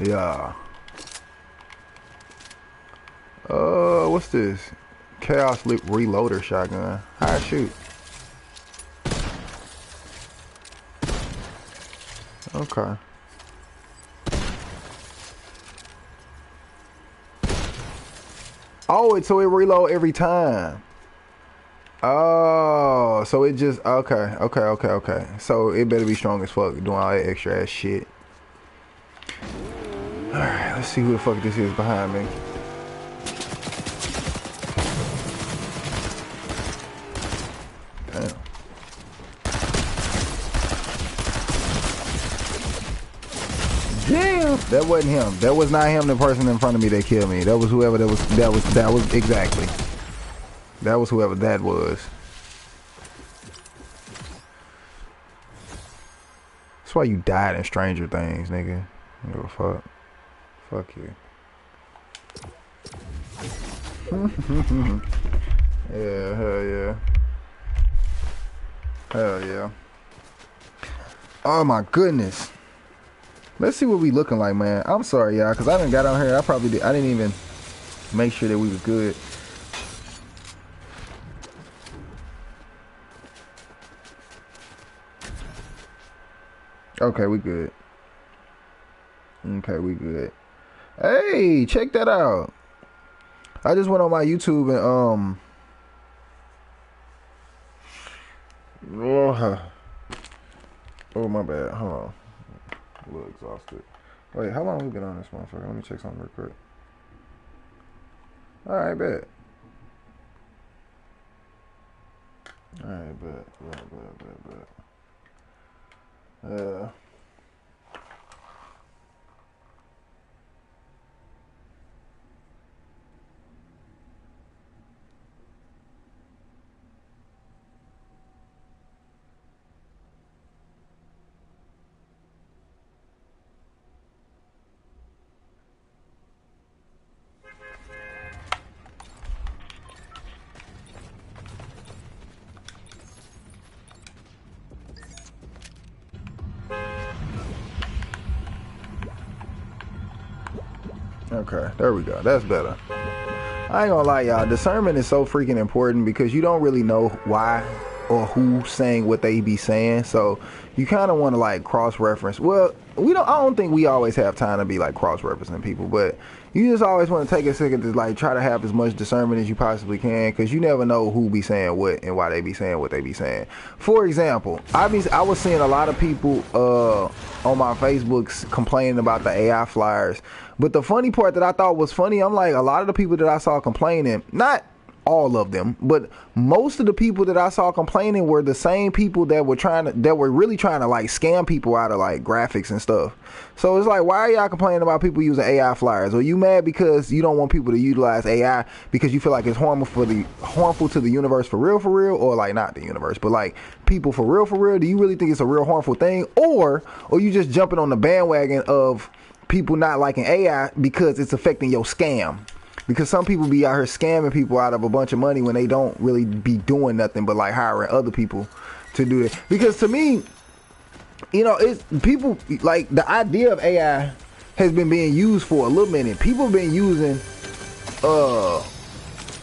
Yeah. What's this? Chaos Loop Reloader shotgun. How I shoot? Okay. Oh, so it reload every time. Oh, so it just okay. So it better be strong as fuck doing all that extra ass shit. Alright, let's see who the fuck this is behind me. Damn. Damn, that wasn't him. That was not him, the person in front of me that killed me. That was whoever that was exactly. That was whoever that was. That's why you died in Stranger Things, nigga. I don't give a fuck. Fuck you. Yeah, hell yeah. Hell yeah. Oh my goodness. Let's see what we looking like, man. I'm sorry, y'all, because I done got on here. I didn't even make sure that we was good. Okay, we good. Okay, we good. Hey, check that out. I just went on my YouTube and oh my bad. Hold on. A little exhausted. Wait, how long have we been on this motherfucker? Let me check something real quick. Alright, bet. Alright, bet. Okay, there we go. That's better. I ain't gonna lie, y'all. Discernment is so freaking important because you don't really know why or who's saying what they be saying. So you kind of want to like cross-reference. Well, I don't think we always have time to be like cross-referencing people, but you just always want to take a second to like try to have as much discernment as you possibly can, because you never know who be saying what and why they be saying what they be saying. For example, I was seeing a lot of people on my Facebooks complaining about the AI flyers. But the funny part that I thought was funny, I'm like, a lot of the people that I saw complaining, not all of them, but most of the people that I saw complaining were the same people that were really trying to like scam people out of like graphics and stuff. So it's like, why are y'all complaining about people using AI flyers? Are you mad because you don't want people to utilize AI because you feel like it's harmful to the universe for real, or like not the universe, but like people for real? Do you really think it's a real harmful thing, or you just jumping on the bandwagon of people not liking AI because it's affecting your scam? Because some people be out here scamming people out of a bunch of money when they don't really be doing nothing but like hiring other people to do it. Because to me, you know, it's people like the idea of AI has been being used for a little minute. People have been using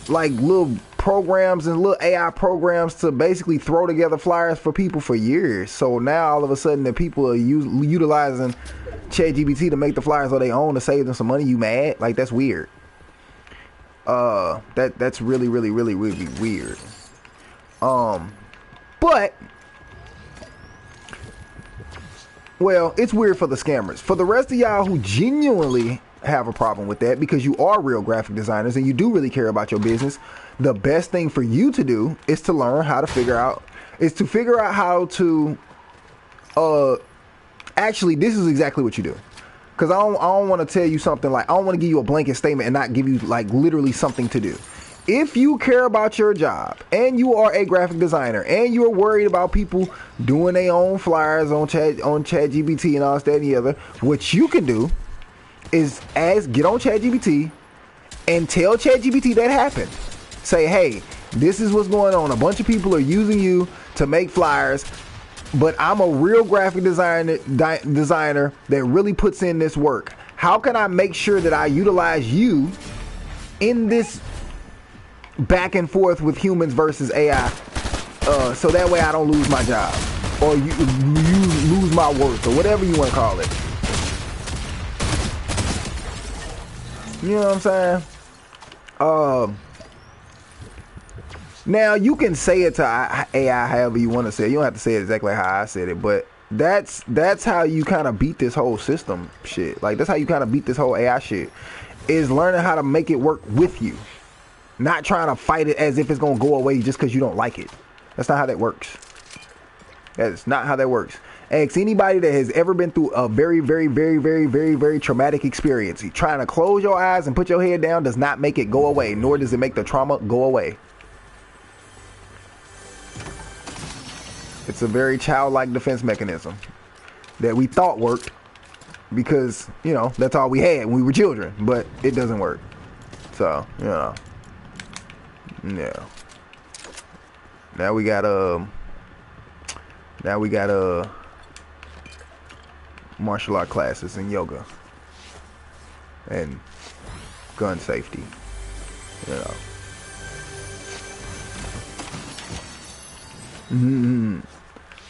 like little programs and little AI programs to basically throw together flyers for people for years. So now all of a sudden that people are utilizing ChatGPT to make the flyers on their own to save them some money. You mad? Like, that's weird. That's really weird. But well, it's weird for the scammers. For the rest of y'all who genuinely have a problem with that because you are real graphic designers and you do really care about your business, the best thing for you to do is to learn how to figure out how to actually, this is exactly what you do. Because I don't want to tell you something like, I don't want to give you a blanket statement and not give you like literally something to do. If you care about your job and you are a graphic designer and you're worried about people doing their own flyers on ChatGPT and all that and the other, what you can do is get on ChatGPT and tell ChatGPT that happened. Say, hey, this is what's going on. A bunch of people are using you to make flyers, but I'm a real graphic designer that really puts in this work. How can I make sure that I utilize you in this back and forth with humans versus AI, so that way I don't lose my job, or you lose my worth, or whatever you want to call it. You know what I'm saying? Now you can say it to AI however you want to say it. You don't have to say it exactly how I said it, but that's how you kind of beat this whole system shit. Like, that's how you kind of beat this whole AI shit, is learning how to make it work with you. Not trying to fight it as if it's going to go away just because you don't like it. That's not how that works. That's not how that works. Ask anybody that has ever been through a very, very, very, very, very, very traumatic experience. Trying to close your eyes and put your head down does not make it go away, nor does it make the trauma go away. It's a very childlike defense mechanism that we thought worked because, you know, that's all we had when we were children, but it doesn't work. So, you know. Yeah. Now we got martial art classes and yoga and gun safety. You know.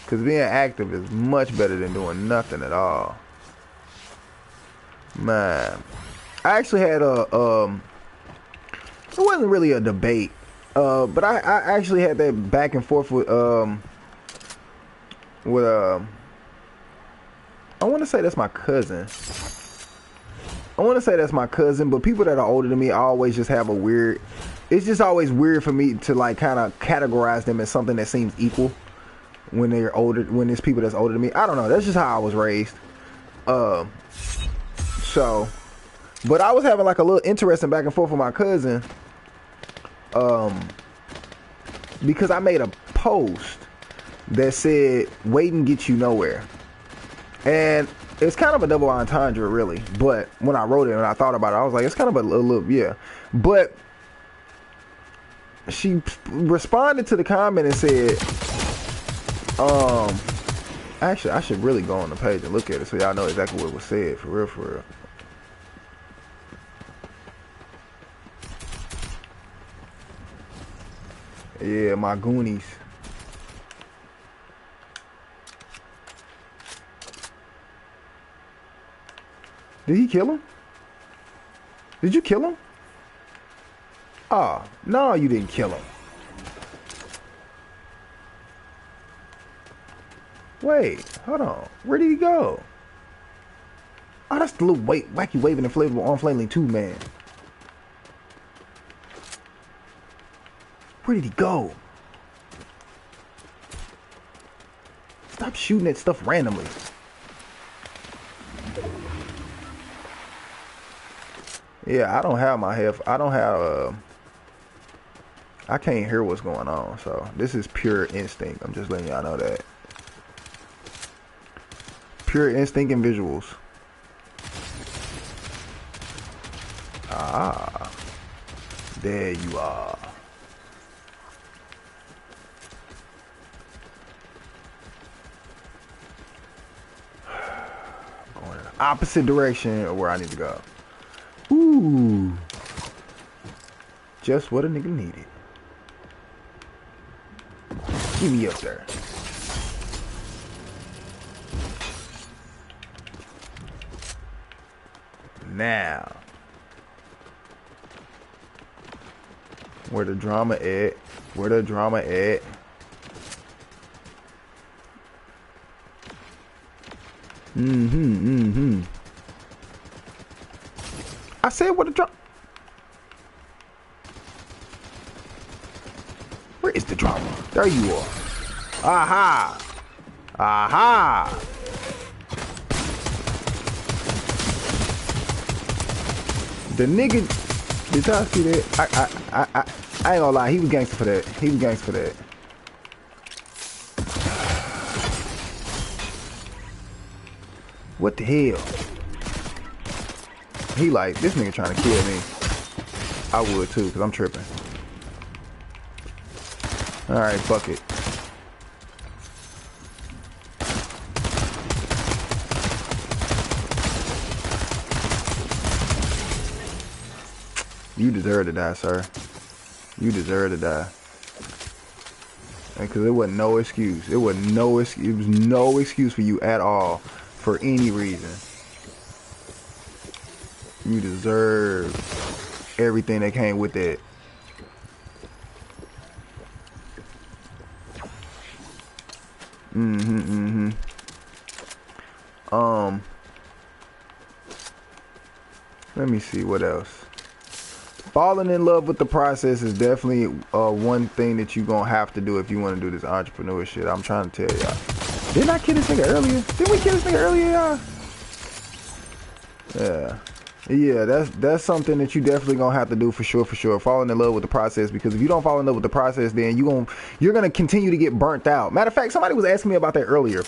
Because being active is much better than doing nothing at all. Man, I actually had it wasn't really a debate. But I actually had that back and forth with I want to say that's my cousin. But people that are older than me always just have a weird. It's just always weird for me to like kind of categorize them as something that seems equal when they're older. When there's people that's older than me, I don't know. That's just how I was raised. So, but I was having like a little interesting back and forth with my cousin. Because I made a post that said waiting gets you nowhere, and it's kind of a double entendre really, but when I wrote it and I thought about it, I was like, it's kind of a little, yeah, but she responded to the comment and said, actually I should really go on the page and look at it so y'all know exactly what was said, for real. Yeah, my Goonies. Did he kill him? Did you kill him? Oh, no, you didn't kill him. Wait, hold on. Where did he go? Oh, that's the little wacky waving inflatable arm flailing 2 man. Where did he go? Stop shooting at stuff randomly. Yeah, I don't have my head. I don't have I can't hear what's going on, so this is pure instinct. I'm just letting y'all know that. Pure instinct and visuals. Ah. There you are. Going in the opposite direction of where I need to go. Ooh. Just what a nigga needed. Get me up there. Now. Where the drama at? Where the drama at? I said what the drama. Where is the drama? There you are. Aha! Aha! The nigga, did y'all see that? I ain't gonna lie, he was gangster for that. He was gangster for that. What the hell? He like, this nigga trying to kill me. I would too, because I'm tripping. All right, fuck it. You deserve to die, sir. You deserve to die. Because it wasn't no excuse. It was no excuse for you at all for any reason. You deserve everything that came with it. Let me see what else. Falling in love with the process is definitely one thing that you're gonna have to do if you want to do this entrepreneur shit. I'm trying to tell y'all. Didn't I kill this nigga earlier? Didn't we kill this nigga earlier, y'all? Yeah, that's something that you definitely gonna have to do for sure. Falling in love with the process, because if you don't fall in love with the process, then you're gonna continue to get burnt out. Matter of fact, somebody was asking me about that earlier.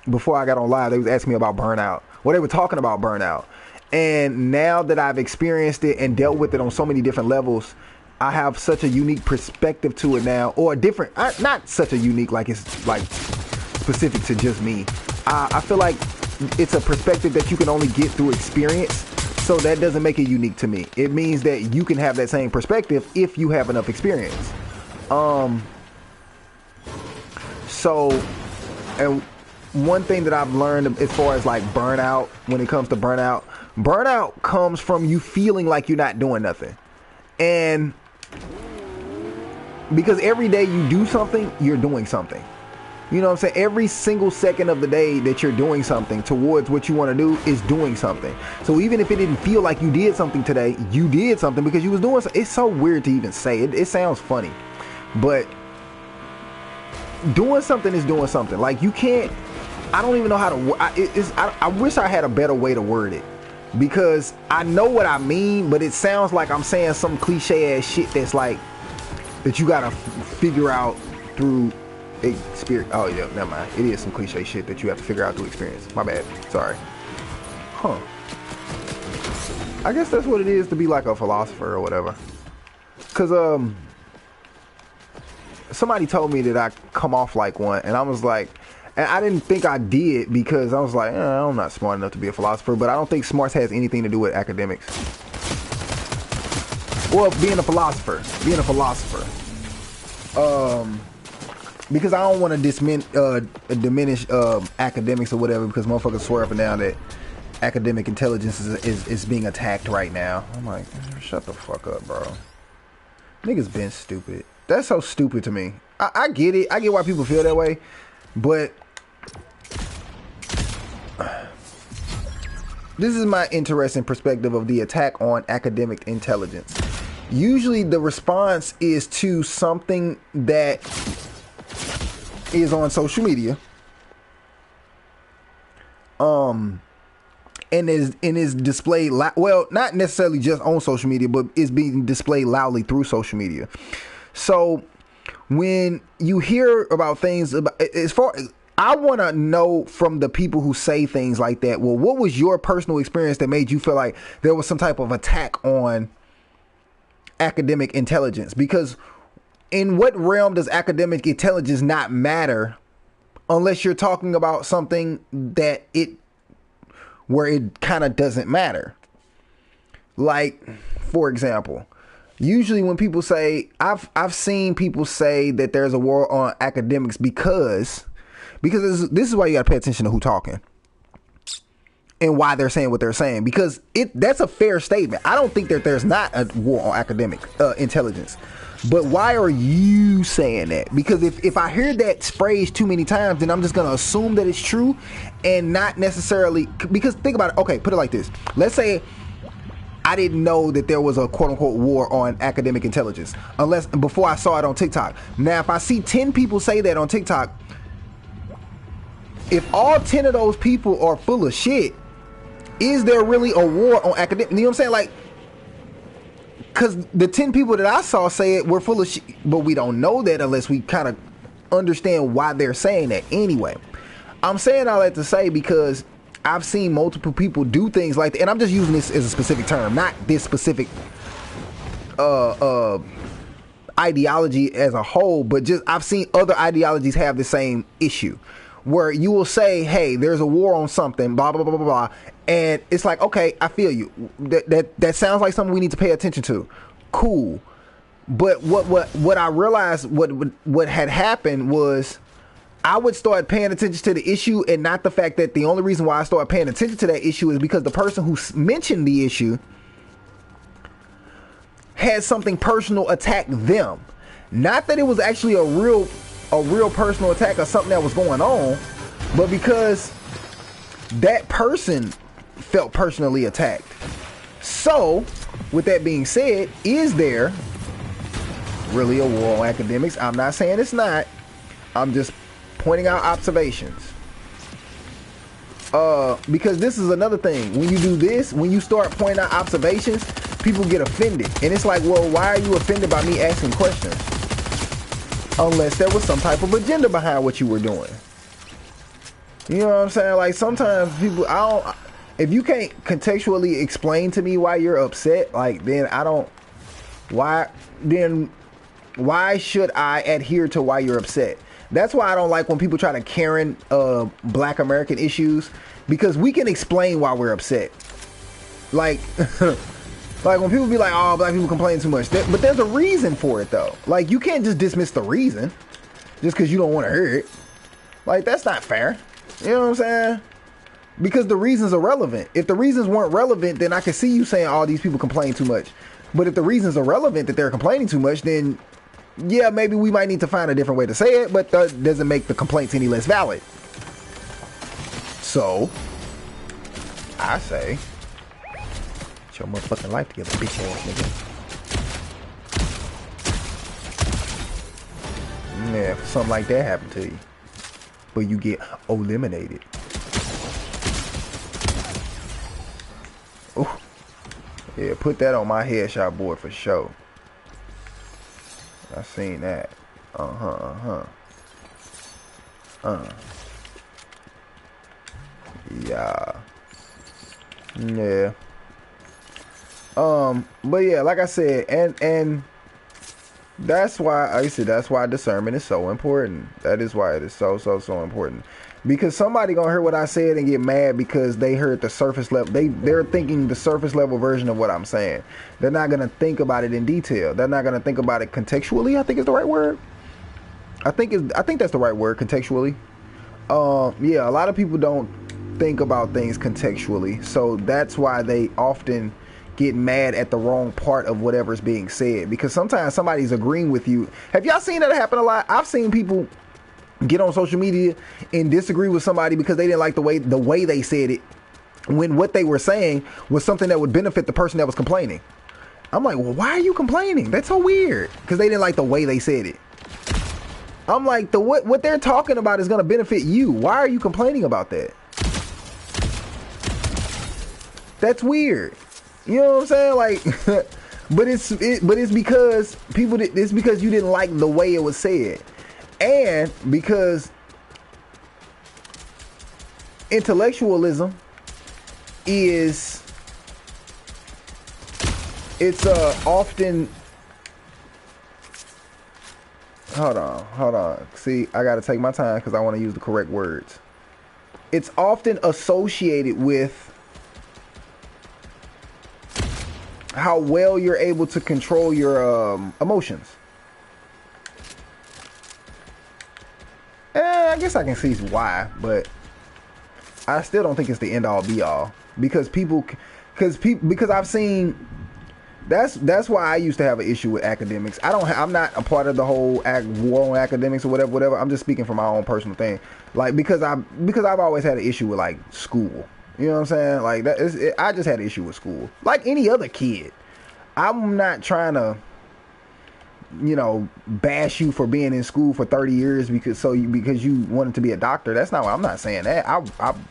Before I got on live, they was asking me about burnout. Well, they were talking about burnout. And now that I've experienced it and dealt with it on so many different levels, I have such a unique perspective to it now, or a different, not such a unique, like it's like specific to just me. I feel like it's a perspective that you can only get through experience. So that doesn't make it unique to me. It means that you can have that same perspective if you have enough experience. And one thing that I've learned as far as like burnout, when it comes to burnout comes from you feeling like you're not doing nothing. And because every day you do something, you're doing something. You know what I'm saying? Every single second of the day that you're doing something towards what you want to do is doing something. So even if it didn't feel like you did something today, you did something because you was doing something. It's so weird to even say it. It sounds funny, but doing something is doing something. Like you can't, I don't even know how to, I wish I had a better way to word it, because I know what I mean, but it sounds like I'm saying some cliche ass shit that's like, that you gotta figure out through experience. Oh yeah, never mind. It is some cliche shit that you have to figure out through experience. My bad. Sorry. Huh. I guess that's what it is to be like a philosopher or whatever. Cause somebody told me that I come off like one, and I was like, and I didn't think I did, because I was like, I'm not smart enough to be a philosopher. But I don't think smarts has anything to do with academics. Well, being a philosopher. Because I don't want to diminish academics or whatever, because motherfuckers swear up and down that academic intelligence is being attacked right now. I'm like, shut the fuck up, bro. Niggas been stupid. That's so stupid to me. I get it. I get why people feel that way. But this is my interesting perspective of the attack on academic intelligence. Usually the response is to something that is on social media. And is displayed well, not necessarily just on social media, but is being displayed loudly through social media. So when you hear about things about, as far as I want to know from the people who say things like that, well, what was your personal experience that made you feel like there was some type of attack on academic intelligence? Because in what realm does academic intelligence not matter unless you're talking about something that where it kind of doesn't matter? Like, for example, usually when people say, I've seen people say that there's a war on academics because this is why you got to pay attention to who's talking and why they're saying what they're saying, because that's a fair statement. I don't think that there's not a war on academic intelligence. But why are you saying that? Because if I hear that phrase too many times, then I'm just going to assume that it's true and not necessarily, because think about it. Okay, put it like this. Let's say I didn't know that there was a quote unquote war on academic intelligence before I saw it on TikTok. Now, if I see 10 people say that on TikTok, if all 10 of those people are full of shit, is there really a war on academic? You know what I'm saying? Like, because the 10 people that I saw say it were full of shit, but we don't know that unless we kind of understand why they're saying that. Anyway, I'm saying all that to say because I've seen multiple people do things like that, and I'm just using this as a specific term, not this specific. I ideology as a whole, but just I've seen other ideologies have the same issue, where you will say, hey, there's a war on something, blah blah blah blah blah, and it's like, okay, I feel you. That sounds like something we need to pay attention to. Cool. But what I realized what had happened was I would start paying attention to the issue, and not the fact that the only reason why I started paying attention to that issue is because the person who mentioned the issue had something personal attack them. Not that it was actually a real personal attack or something that was going on, but because that person felt personally attacked. So, with that being said, is there really a war on academics? I'm not saying it's not. I'm just pointing out observations. Because this is another thing. When you do this, when you start pointing out observations, people get offended. And it's like, well, why are you offended by me asking questions? Unless there was some type of agenda behind what you were doing. You know what I'm saying? Like, sometimes people, if you can't contextually explain to me why you're upset, like, then why should I adhere to why you're upset? That's why I don't like when people try to Karen Black American issues, because we can explain why we're upset. Like, like when people be like, oh, black people complain too much. But there's a reason for it, though. Like, you can't just dismiss the reason just because you don't want to hear it. Like, that's not fair. You know what I'm saying? Because the reasons are relevant. If the reasons weren't relevant, then I could see you saying all these people complain too much. But if the reasons are relevant that they're complaining too much, then yeah, maybe we might need to find a different way to say it, but that doesn't make the complaints any less valid. So, I say, get your motherfucking life together, bitch ass nigga. Yeah, if something like that happened to you, but you get eliminated. Ooh. Yeah, put that on my headshot board for sure. I seen that. Yeah. Yeah. But yeah, like I said, and that's why discernment is so important. That is why it is so important. Because somebody gonna hear what I said and get mad because they heard the surface level. They're thinking the surface level version of what I'm saying. They're not gonna think about it in detail. They're not gonna think about it contextually. I think is the right word. I think that's the right word, contextually. Yeah, a lot of people don't think about things contextually, so that's why they often get mad at the wrong part of whatever's being said. Because sometimes somebody's agreeing with you. Have y'all seen that happen a lot? I've seen people get on social media and disagree with somebody because they didn't like the way they said it, when what they were saying was something that would benefit the person that was complaining. I'm like, well, why are you complaining? That's so weird. Because they didn't like the way they said it. I'm like, what they're talking about is going to benefit you. Why are you complaining about that? That's weird. You know what I'm saying? Like, but it's because it's because you didn't like the way it was said. And because intellectualism is, it's often, hold on. See, I got to take my time because I want to use the correct words. It's often associated with how well you're able to control your emotions. I guess I can see why, but I still don't think it's the end all be all, because I've seen, that's why I used to have an issue with academics. I'm not a part of the whole war on academics or whatever. I'm just speaking from my own personal thing. Like, because I've always had an issue with, like, school. You know what I'm saying? Like, I just had an issue with school. Like any other kid. I'm not trying to, you know, bash you for being in school for 30 years because you wanted to be a doctor. That's not what I'm not saying. That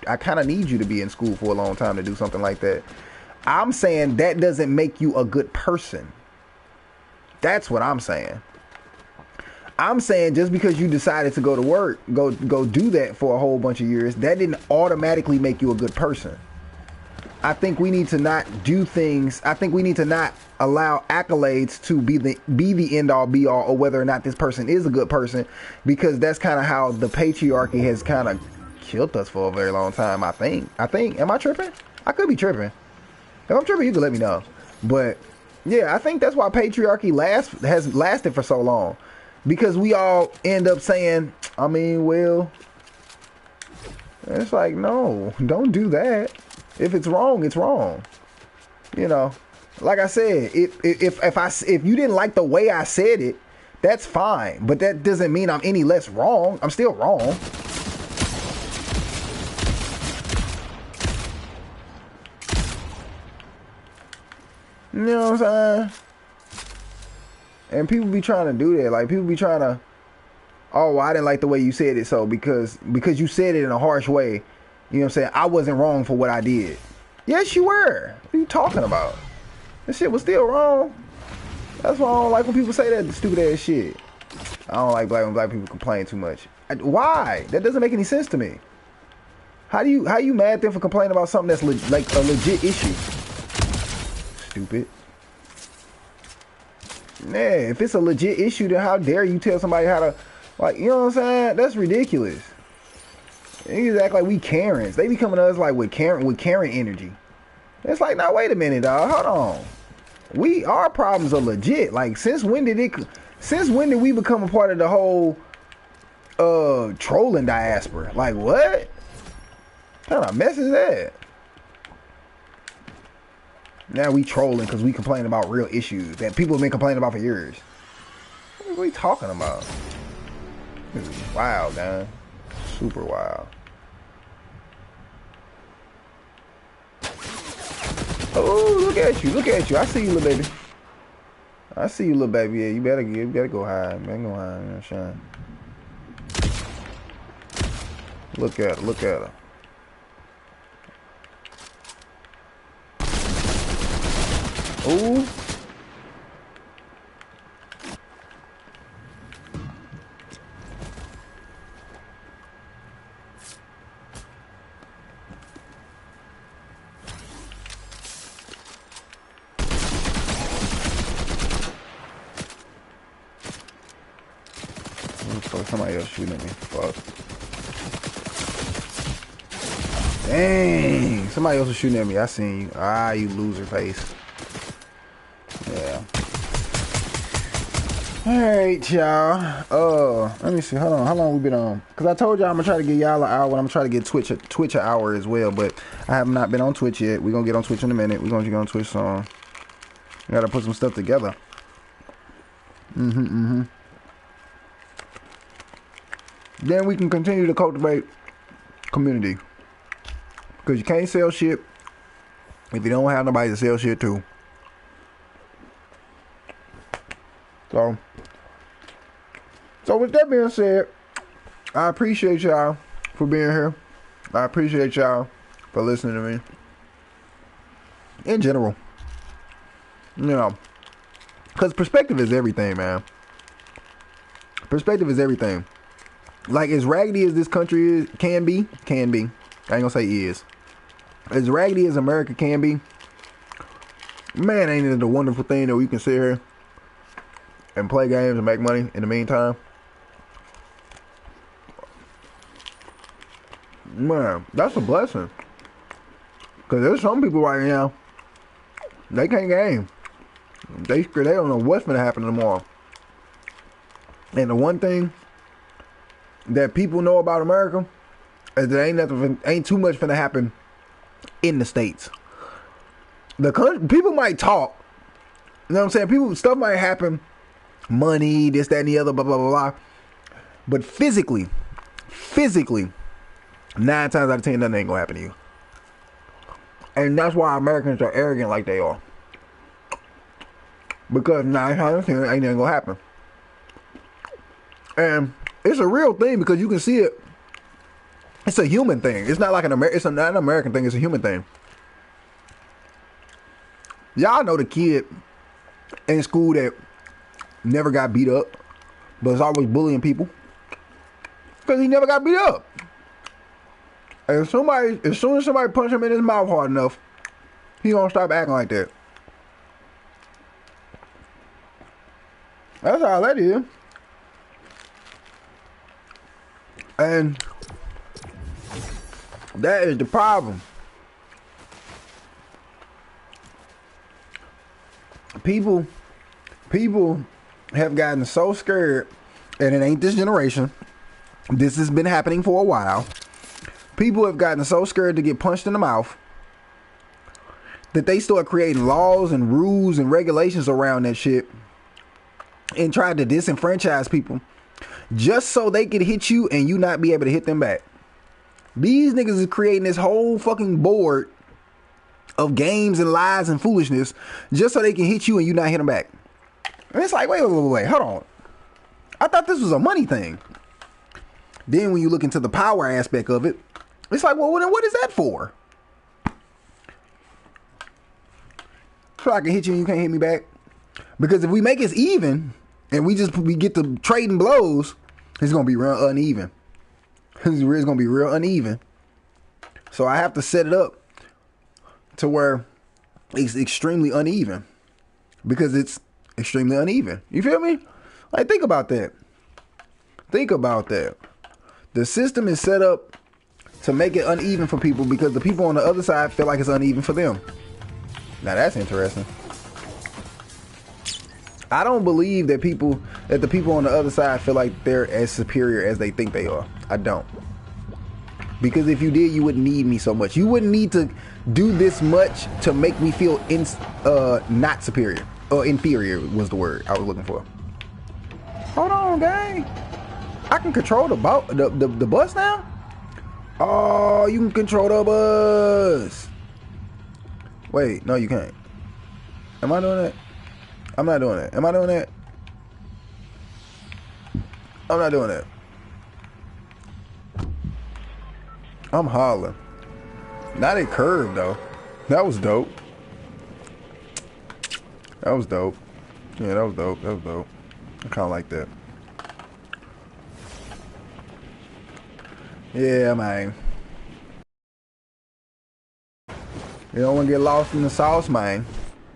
I kind of need you to be in school for a long time to do something like that. I'm saying that doesn't make you a good person. That's what I'm saying. I'm saying just because you decided to go to work, go do that for a whole bunch of years, that didn't automatically make you a good person. I think we need to not do things. I think we need to not allow accolades to be the end all be all, or whether or not this person is a good person, because that's kind of how the patriarchy has kind of killed us for a very long time. I think. Am I tripping? I could be tripping. If I'm tripping, you can let me know. But yeah, I think that's why patriarchy has lasted for so long, because we all end up saying, I mean, well, it's like, no, don't do that. If it's wrong, it's wrong. You know, like I said, if you didn't like the way I said it, that's fine. But that doesn't mean I'm any less wrong. I'm still wrong. You know what I'm saying? And people be trying to do that. Like, people be trying to, oh, I didn't like the way you said it, so because you said it in a harsh way, you know what I'm saying, I wasn't wrong for what I did. Yes, you were. What are you talking about? This shit was still wrong. That's why I don't like when people say that stupid ass shit. I don't like when black people complain too much. Why? That doesn't make any sense to me. How you mad at them for complaining about something that's like a legit issue? Stupid. Yeah, if it's a legit issue, then how dare you tell somebody how to, like, you know what I'm saying? That's ridiculous. They act like we Karens. They be coming to us like with Karen energy. It's like, now wait a minute, dog. Hold on. Our problems are legit. Like, since when did we become a part of the whole trolling diaspora? Like, what kind of mess is that? Now we trolling because we complain about real issues that people have been complaining about for years. What are we talking about? This is wild, man. Super wild. Oh, look at you. Look at you. I see you, little baby. I see you, little baby. Yeah, you better go high. Man, go high. Man, shine. Look at her. Look at her. Ooh. Fuck, somebody else shooting at me. Fuck. Dang. Somebody else was shooting at me. I seen you. Ah, you loser face. Yeah. Alright, y'all. Let me see. Hold on. How long we been on? Because I told y'all I'm going to try to get y'all an hour. I'm going to try to get Twitch an hour as well. But I have not been on Twitch yet. We're going to get on Twitch in a minute. We're going to get on Twitch soon. We got to put some stuff together. Then we can continue to cultivate community. Because you can't sell shit if you don't have nobody to sell shit to. So with that being said, I appreciate y'all for being here. I appreciate y'all for listening to me. In general. You know. Because perspective is everything, man. Perspective is everything. Like, as raggedy as this country can be. I ain't gonna say is. As raggedy as America can be, man, ain't it a wonderful thing that we can sit here and play games and make money in the meantime? Man, that's a blessing. Because there's some people right now, they can't game. They don't know what's gonna happen tomorrow. And the one thing that people know about America is that ain't too much gonna happen in the States. The country, people might talk, you know what I'm saying? Stuff might happen, money, this, that, and the other, blah, blah, blah, blah. But physically, 9 times out of 10, nothing ain't gonna happen to you. And that's why Americans are arrogant like they are. Because 9 times out of 10, ain't nothing gonna happen. And it's a real thing because you can see it. It's a human thing. It's not like it's not an American thing. It's a human thing. Y'all know the kid in school that never got beat up, but is always bullying people because he never got beat up. And as soon as somebody punched him in his mouth hard enough, He gonna stop acting like that. That's all that is. And that is the problem. People have gotten so scared, and it ain't this generation. This has been happening for a while. People have gotten so scared to get punched in the mouth that they start creating laws and rules and regulations around that shit and tried to disenfranchise people just so they could hit you and you not be able to hit them back. These niggas is creating this whole fucking board of games and lies and foolishness just so they can hit you and you not hit them back. And it's like, wait, hold on. I thought this was a money thing. Then when you look into the power aspect of it, it's like, well, then what is that for? So I can hit you and you can't hit me back? Because if we make it even and we get to trading blows, it's gonna be real uneven. It's gonna be real uneven. So I have to set it up to where it's extremely uneven, because it's extremely uneven. You feel me? Like, think about that. Think about that. The system is set up to make it uneven for people because the people on the other side feel like it's uneven for them. Now that's interesting. I don't believe that the people on the other side feel like they're as superior as they think they are. I don't. Because if you did, you wouldn't need me so much. You wouldn't need to do this much to make me feel not superior. Or inferior was the word I was looking for. Hold on, gang. I can control the bus now? Oh, you can control the bus. Wait, no, you can't. Am I doing that? I'm not doing that. Am I doing that? I'm not doing that. I'm hollering. Not a curve though. That was dope. That was dope. Yeah, that was dope. That was dope. I kind of like that. Yeah, man. You don't want to get lost in the sauce, man.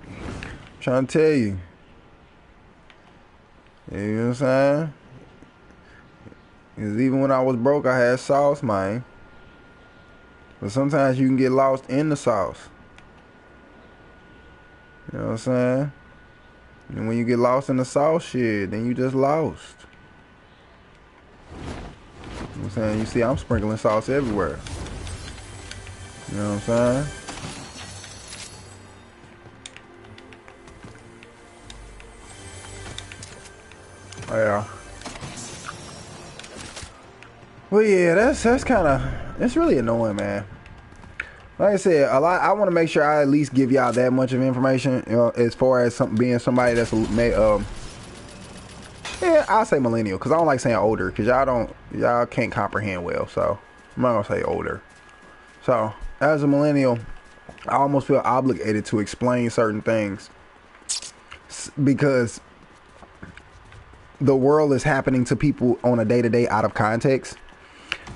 I'm trying to tell you. You know what I'm saying? Because even when I was broke, I had sauce, man. But sometimes you can get lost in the sauce. You know what I'm saying? And when you get lost in the sauce shit, then you just lost. You know what I'm saying? You see, I'm sprinkling sauce everywhere. You know what I'm saying? Oh, yeah. Well, yeah, that's kind of, it's really annoying, man. Like I said, I want to make sure I at least give y'all that much of information, you know, as far as being somebody that's yeah, I'll say millennial, because I don't like saying older, because y'all can't comprehend well, so I'm not gonna say older. So as a millennial, I almost feel obligated to explain certain things because the world is happening to people on a day-to-day out of context.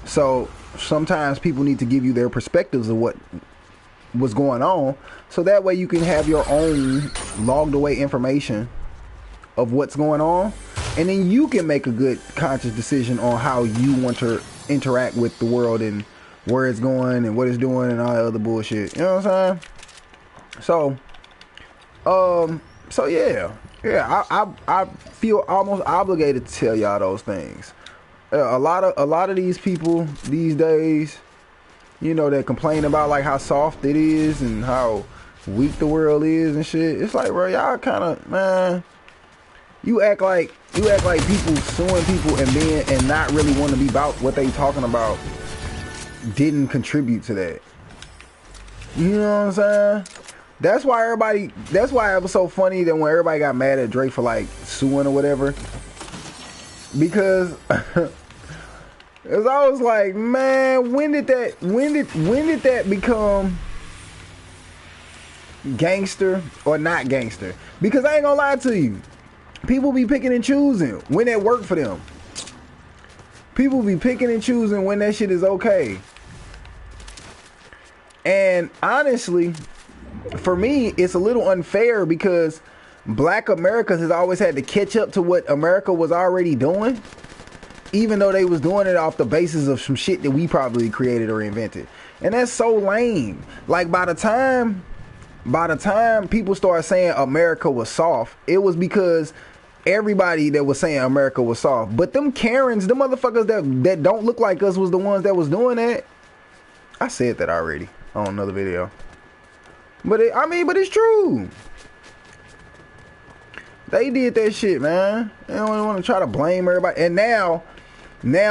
So sometimes people need to give you their perspectives of what was going on, so that way you can have your own logged away information of what's going on, and then you can make a good conscious decision on how you want to interact with the world and where it's going and what it's doing and all that other bullshit. You know what I'm saying? So yeah, I feel almost obligated to tell y'all those things. A lot of these people these days, you know, that complain about like how soft it is and how weak the world is and shit. It's like, bro, y'all kind of, man, you act like people suing people and not really want to be about what they talking about didn't contribute to that. You know what I'm saying? That's why it was so funny that when everybody got mad at Drake for like suing or whatever, because it's always like, man, when did that become gangster or not gangster? Because I ain't gonna lie to you, people be picking and choosing when that work for them. People be picking and choosing when that shit is okay. And honestly, for me, it's a little unfair because Black America has always had to catch up to what America was already doing, even though they was doing it off the basis of some shit that we probably created or invented. And that's so lame. Like, by the time people started saying America was soft, it was because everybody that was saying America was soft. But them Karens, them motherfuckers that don't look like us was the ones that was doing that. I said that already on another video. But it's true. They did that shit, man. They don't want to try to blame everybody. And now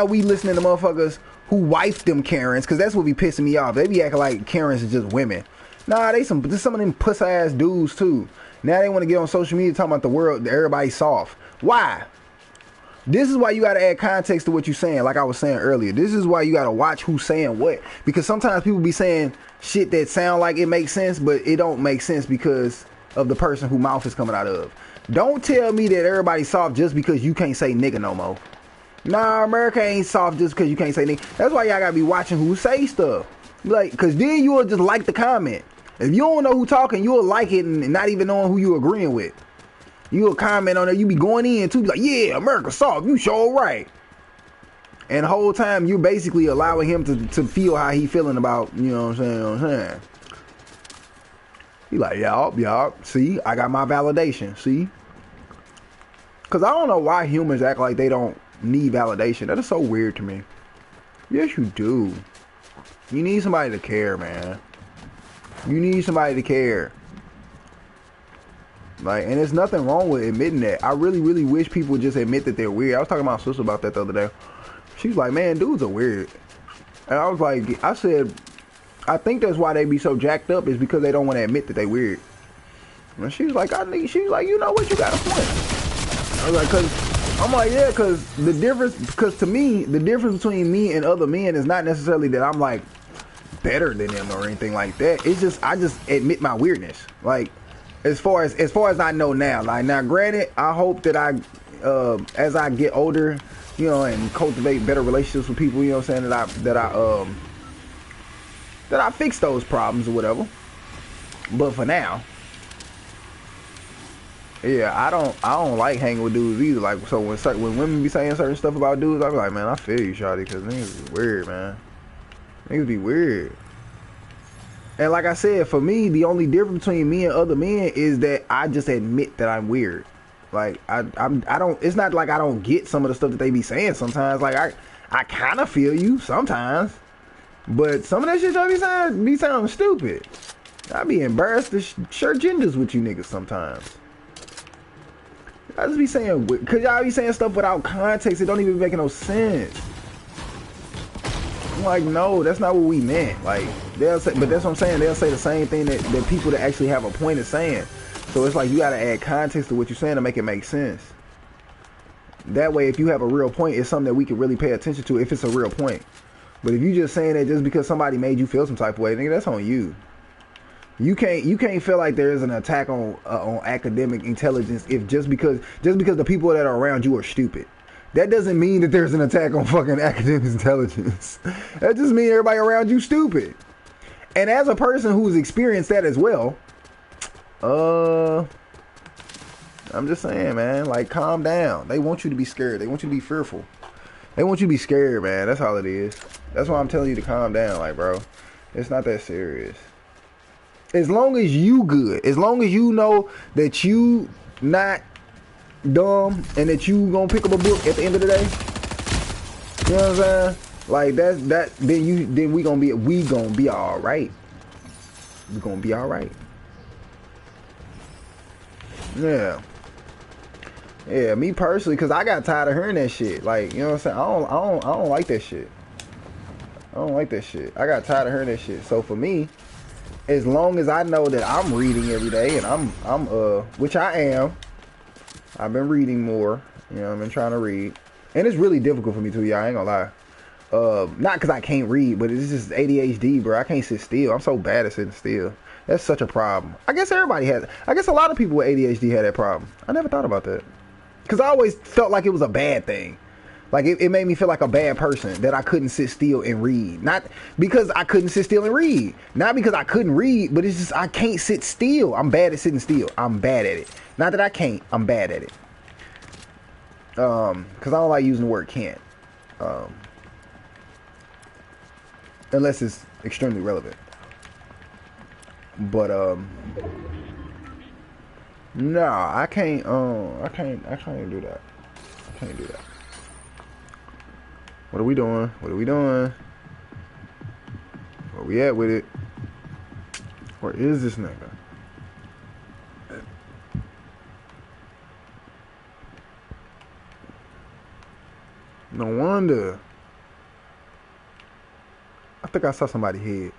we listening to motherfuckers who wife them Karens, because that's what be pissing me off. They be acting like Karens is just women. Nah, some of them puss ass dudes too. Now they want to get on social media talking about the world, everybody's soft. Why? This is why you got to add context to what you're saying. Like I was saying earlier, this is why you got to watch who's saying what, because sometimes people be saying shit that sound like it makes sense, but it don't make sense because of the person whose mouth is coming out of. Don't tell me that everybody's soft just because you can't say nigga no more. Nah, America ain't soft just because you can't say nigga. That's why y'all gotta be watching who say stuff. Like, cause then you'll just like the comment. If you don't know who talking, you'll like it and not even knowing who you agreeing with. You'll comment on it, you be going in too, be like, yeah, America soft, you sure right. And the whole time you're basically allowing him to feel how he feeling about, you know what I'm saying? He like, y'all, see, I got my validation, see? Cause I don't know why humans act like they don't need validation. That is so weird to me. Yes, you do. You need somebody to care, man. You need somebody to care. Like, and there's nothing wrong with admitting that. I really, really wish people would just admit that they're weird. I was talking to my sister about that the other day. She was like, man, dudes are weird. And I was like, I said, I think that's why they be so jacked up is because they don't want to admit that they weird. And she was like, you know what, you got a point. I was like, I'm like, yeah, because to me, the difference between me and other men is not necessarily that I'm like better than them or anything like that. It's just, I just admit my weirdness. Like, as far as I know now, like, now granted, I hope that as I get older, you know, and cultivate better relationships with people, you know what I'm saying, that I fix those problems or whatever. But for now, yeah, I don't like hanging with dudes either. Like, so when women be saying certain stuff about dudes, I be like, man, I feel you, shawty, because niggas be weird, man. Niggas be weird. And like I said, for me, the only difference between me and other men is that I just admit that I'm weird. Like, I don't, it's not like I don't get some of the stuff that they be saying sometimes. Like, I kind of feel you sometimes. But some of that shit y'all be sounding stupid. I be embarrassed to share genders with you niggas sometimes. I just be saying, cause y'all be saying stuff without context. It don't even make no sense. I'm like, no, that's not what we meant. Like, they'll say, but that's what I'm saying. They'll say the same thing that people that actually have a point is saying. So it's like you gotta add context to what you're saying to make it make sense. That way, if you have a real point, it's something that we can really pay attention to if it's a real point. But if you just saying that just because somebody made you feel some type of way, nigga, that's on you. You can't feel like there is an attack on academic intelligence if just because the people that are around you are stupid. That doesn't mean that there's an attack on fucking academic intelligence. That just means everybody around you stupid. And as a person who's experienced that as well, I'm just saying, man, like, calm down. They want you to be scared. They want you to be fearful. They want you to be scared, man. That's all it is. That's why I'm telling you to calm down. Like, bro, it's not that serious. As long as you good, as long as you know that you not dumb and that you gonna pick up a book at the end of the day, you know what I'm saying? Like, then we gonna be all right. We gonna be all right. Yeah. Yeah, me personally, cause I got tired of hearing that shit. Like, you know what I'm saying? I don't like that shit. I don't like that shit. I got tired of hearing that shit. So for me, as long as I know that I'm reading every day, and I'm which I am, I've been reading more. You know, I've been trying to read, and it's really difficult for me too. Yeah, I ain't gonna lie. Not because I can't read, but it's just ADHD, bro. I can't sit still. I'm so bad at sitting still. That's such a problem. I guess everybody has. I guess a lot of people with ADHD had that problem. I never thought about that, because I always felt like it was a bad thing. Like it made me feel like a bad person that I couldn't sit still and read. Not because I couldn't sit still and read. Not because I couldn't read, but it's just I can't sit still. I'm bad at sitting still. I'm bad at it. Not that I can't. I'm bad at it. Because I don't like using the word can't. Unless it's extremely relevant. But no, I can't do that. I can't do that. What are we doing? What are we doing? Where we at with it? Where is this nigga? No wonder. I think I saw somebody head.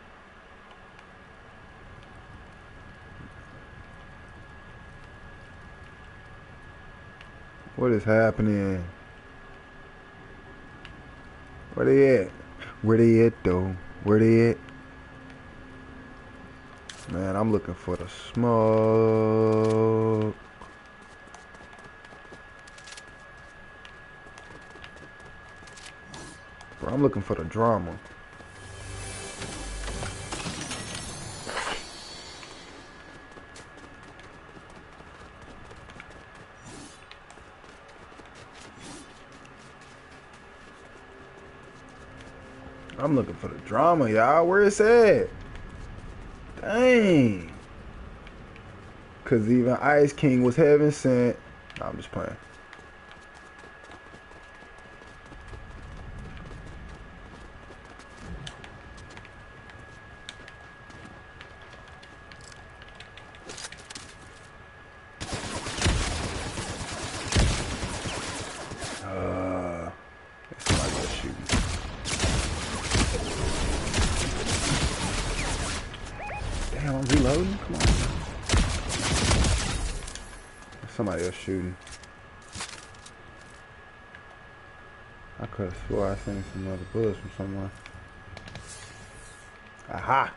What is happening? Where they at? Where they at though? Where they at? Man, I'm looking for the smoke. Bro, I'm looking for the drama. I'm looking for the drama, y'all. Where it's at? Dang. Cause even Ice King was heaven sent. Nah, I'm just playing. Somebody else shooting. Damn, I'm reloading? Come on. Somebody else shooting. I could have swore I seen some other bullets from somewhere. Aha!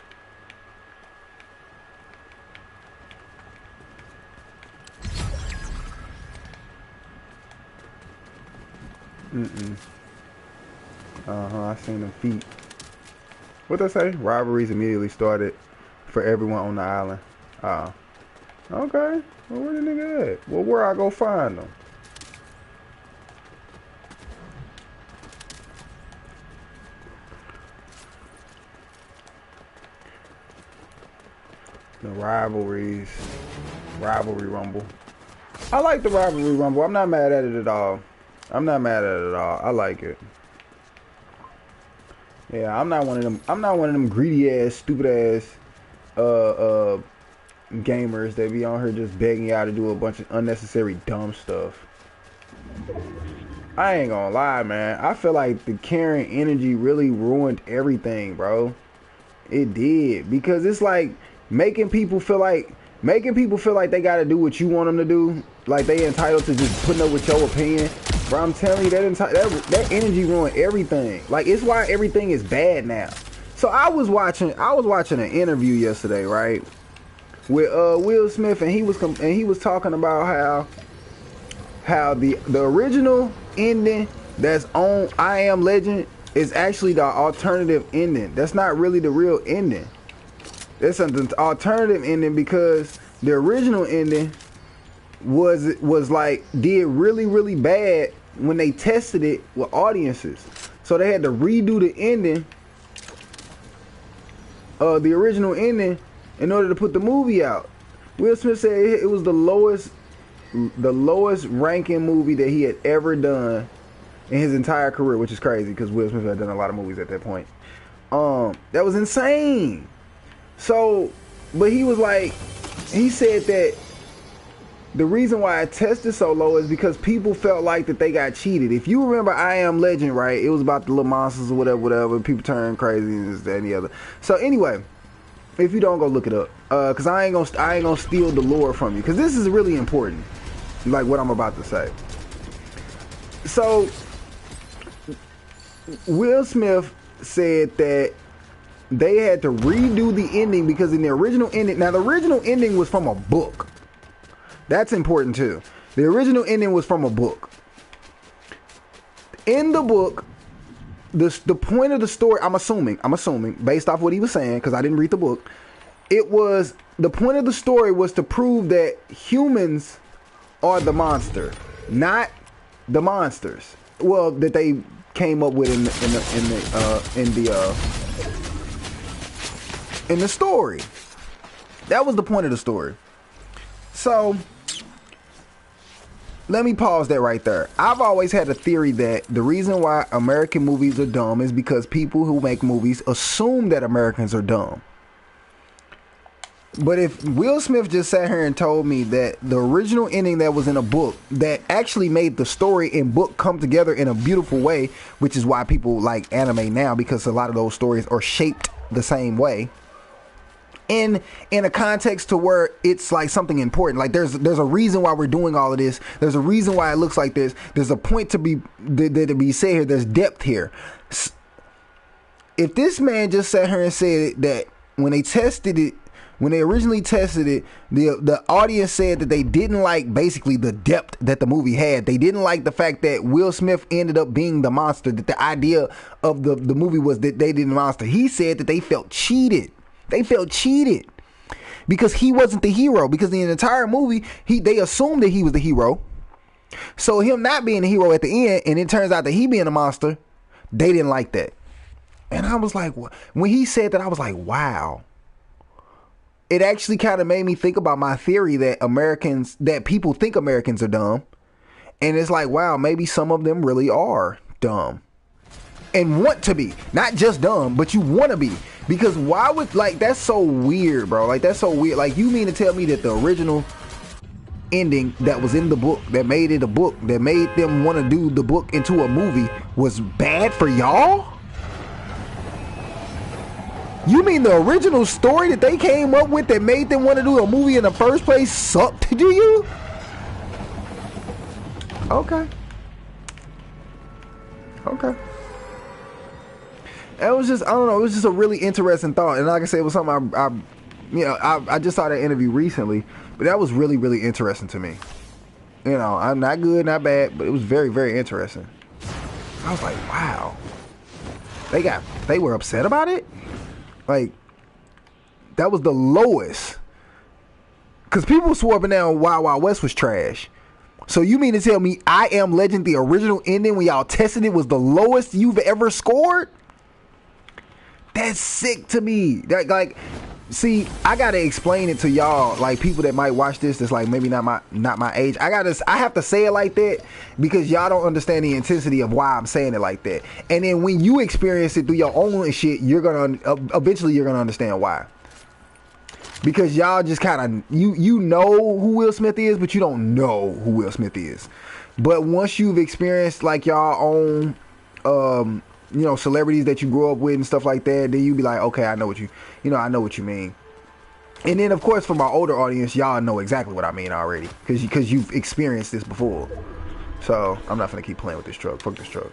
I seen them feet. What they say? Robberies immediately started for everyone on the island. Okay. Well, where the nigga at? Well, where I go find them? The rivalry rumble. I like the rivalry rumble. I'm not mad at it at all. I like it. Yeah, I'm not one of them greedy ass, stupid ass gamers that be on here just begging y'all to do a bunch of unnecessary dumb stuff. I ain't gonna lie, man. I feel like the Karen energy really ruined everything, bro. It did, because it's like making people feel like they gotta do what you want them to do, like they entitled to just putting up with your opinion. Bro, I'm telling you, that energy ruined everything. Like, it's why everything is bad now. So I was watching an interview yesterday, right, with Will Smith, and he was talking about how the original ending that's on I Am Legend is actually the alternative ending. That's not really the real ending. It's an alternative ending because the original ending was like did really, really bad when they tested it with audiences. So they had to redo the ending, the original ending, in order to put the movie out. Will Smith said it was the lowest ranking movie that he had ever done in his entire career, which is crazy because Will Smith had done a lot of movies at that point. That was insane. So, but he was like, he said that the reason why it tested so low is because people felt like that they got cheated. If you remember I Am Legend, right? It was about the little monsters or whatever. People turn crazy and this, that, and the other. So anyway, if you don't, go look it up. Cause I ain't gonna steal the lore from you. Cause this is really important. Like what I'm about to say. So Will Smith said that they had to redo the ending because in the original ending, now the original ending was from a book. That's important too. The original ending was from a book. In the book, the point of the story, I'm assuming, based off what he was saying, because I didn't read the book, the point of the story was to prove that humans are the monster, not the monsters. Well, that they came up with in the story. That was the point of the story. So let me pause that right there. I've always had a theory that the reason why American movies are dumb is because people who make movies assume that Americans are dumb. But if Will Smith just sat here and told me that the original ending that was in a book that actually made the story and book come together in a beautiful way, which is why people like anime now, because a lot of those stories are shaped the same way, in a context to where it's like something important. Like there's a reason why we're doing all of this. There's a reason why it looks like this. There's a point to be said here. There's depth here. If this man just sat here and said that when they originally tested it, the audience said that they didn't like basically the depth that the movie had. They didn't like the fact that Will Smith ended up being the monster, that the idea of the movie was that they didn't monster. He said that they felt cheated. They felt cheated because he wasn't the hero, because in the entire movie, they assumed that he was the hero. So him not being the hero at the end, and it turns out that he being a monster, they didn't like that. And I was like, when he said that, I was like, wow. It actually kind of made me think about my theory that people think Americans are dumb. And it's like, wow, maybe some of them really are dumb and want to be, not just dumb, but you want to be. Because why would, like, that's so weird, bro. Like, that's so weird. Like, you mean to tell me that the original ending that was in the book, that made it a book, that made them want to do the book into a movie was bad for y'all? You mean the original story that they came up with that made them want to do a movie in the first place sucked, do you? Okay. It was just, I don't know, it was just a really interesting thought. And like I said, it was something I just saw that interview recently, but that was really, really interesting to me. You know, I'm not good, not bad, but it was very, very interesting. I was like, wow. They were upset about it? Like, that was the lowest. Because people swore up and down Wild Wild West was trash. So you mean to tell me I Am Legend, the original ending when y'all tested it, was the lowest you've ever scored? That's sick to me. See, I gotta explain it to y'all, like people that might watch this that's like maybe not my age. I have to say it like that because y'all don't understand the intensity of why I'm saying it like that. And then when you experience it through your own shit, you're gonna eventually understand why. Because y'all just kind of you know who Will Smith is, but you don't know who Will Smith is. But once you've experienced like y'all own celebrities that you grew up with and stuff like that, then you be like, okay, I know what you mean. And then of course for my older audience, y'all know exactly what I mean already, because you've experienced this before. So I'm not gonna keep playing with this truck. Fuck this truck.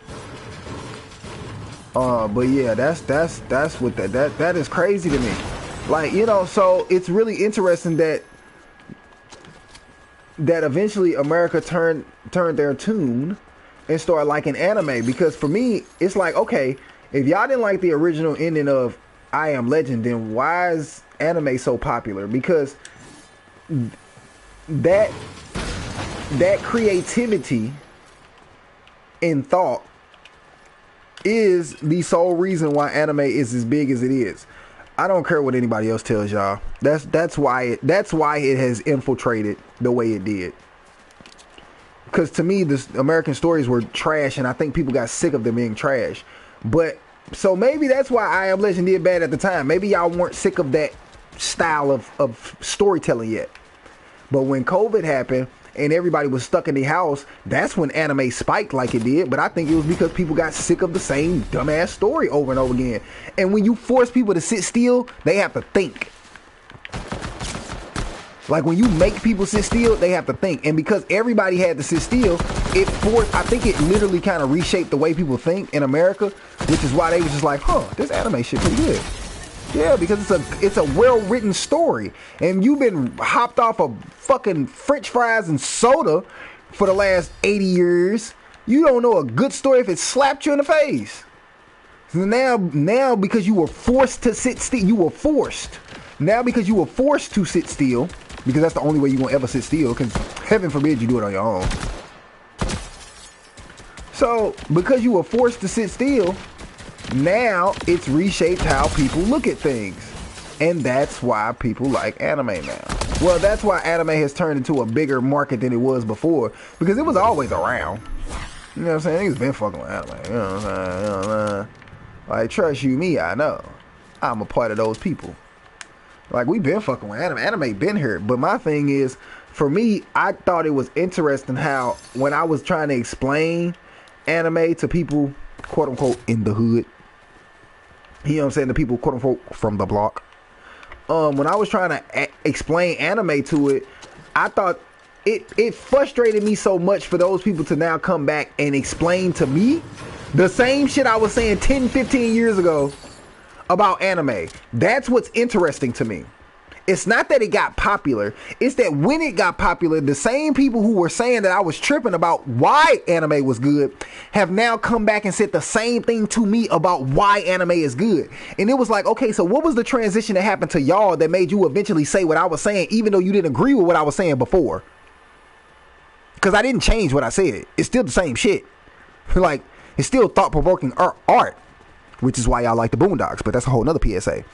But yeah, that's what that is crazy to me. Like, so it's really interesting that eventually America turned their tune and start liking anime, because for me it's like, okay, if y'all didn't like the original ending of I Am Legend, then why is anime so popular? Because that creativity in thought is the sole reason why anime is as big as it is. I don't care what anybody else tells y'all. That's why it has infiltrated the way it did. Because to me, the American stories were trash, and I think people got sick of them being trash. But so maybe that's why I Am Legend did bad at the time. Maybe y'all weren't sick of that style of storytelling yet. But when COVID happened and everybody was stuck in the house, that's when anime spiked like it did. But I think it was because people got sick of the same dumbass story over and over again. And when you force people to sit still, they have to think. Like when you make people sit still, they have to think. And because everybody had to sit still, I think it literally kind of reshaped the way people think in America, which is why they was just like, this anime shit pretty good. Yeah, because it's a well-written story. And you've been hopped off of fucking French fries and soda for the last 80 years. You don't know a good story if it slapped you in the face. So now because you were forced to sit still, you were forced. Now because you were forced to sit still, because that's the only way you're going to ever sit still, because heaven forbid you do it on your own. So, because you were forced to sit still, now it's reshaped how people look at things. And that's why people like anime now. Well, that's why anime has turned into a bigger market than it was before, because it was always around. You know what I'm saying? Niggas been fucking with anime. You know what I'm saying? You know what I'm saying? Like, trust you, me, I know. I'm a part of those people. Like, we been fucking with anime. Anime been here. But my thing is, for me, I thought it was interesting how when I was trying to explain anime to people, quote unquote, in the hood. You know what I'm saying? The people, quote unquote, from the block. When I was trying to explain anime to it, I thought it frustrated me so much for those people to now come back and explain to me the same shit I was saying 10, 15 years ago about anime. That's what's interesting to me. It's not that it got popular. It's that when it got popular, the same people who were saying that I was tripping about why anime was good have now come back and said the same thing to me about why anime is good. And it was like, okay, so what was the transition that happened to y'all that made you eventually say what I was saying, even though you didn't agree with what I was saying before? Because I didn't change what I said. It's still the same shit. Like, it's still thought-provoking art, which is why y'all like the Boondocks, but that's a whole nother PSA.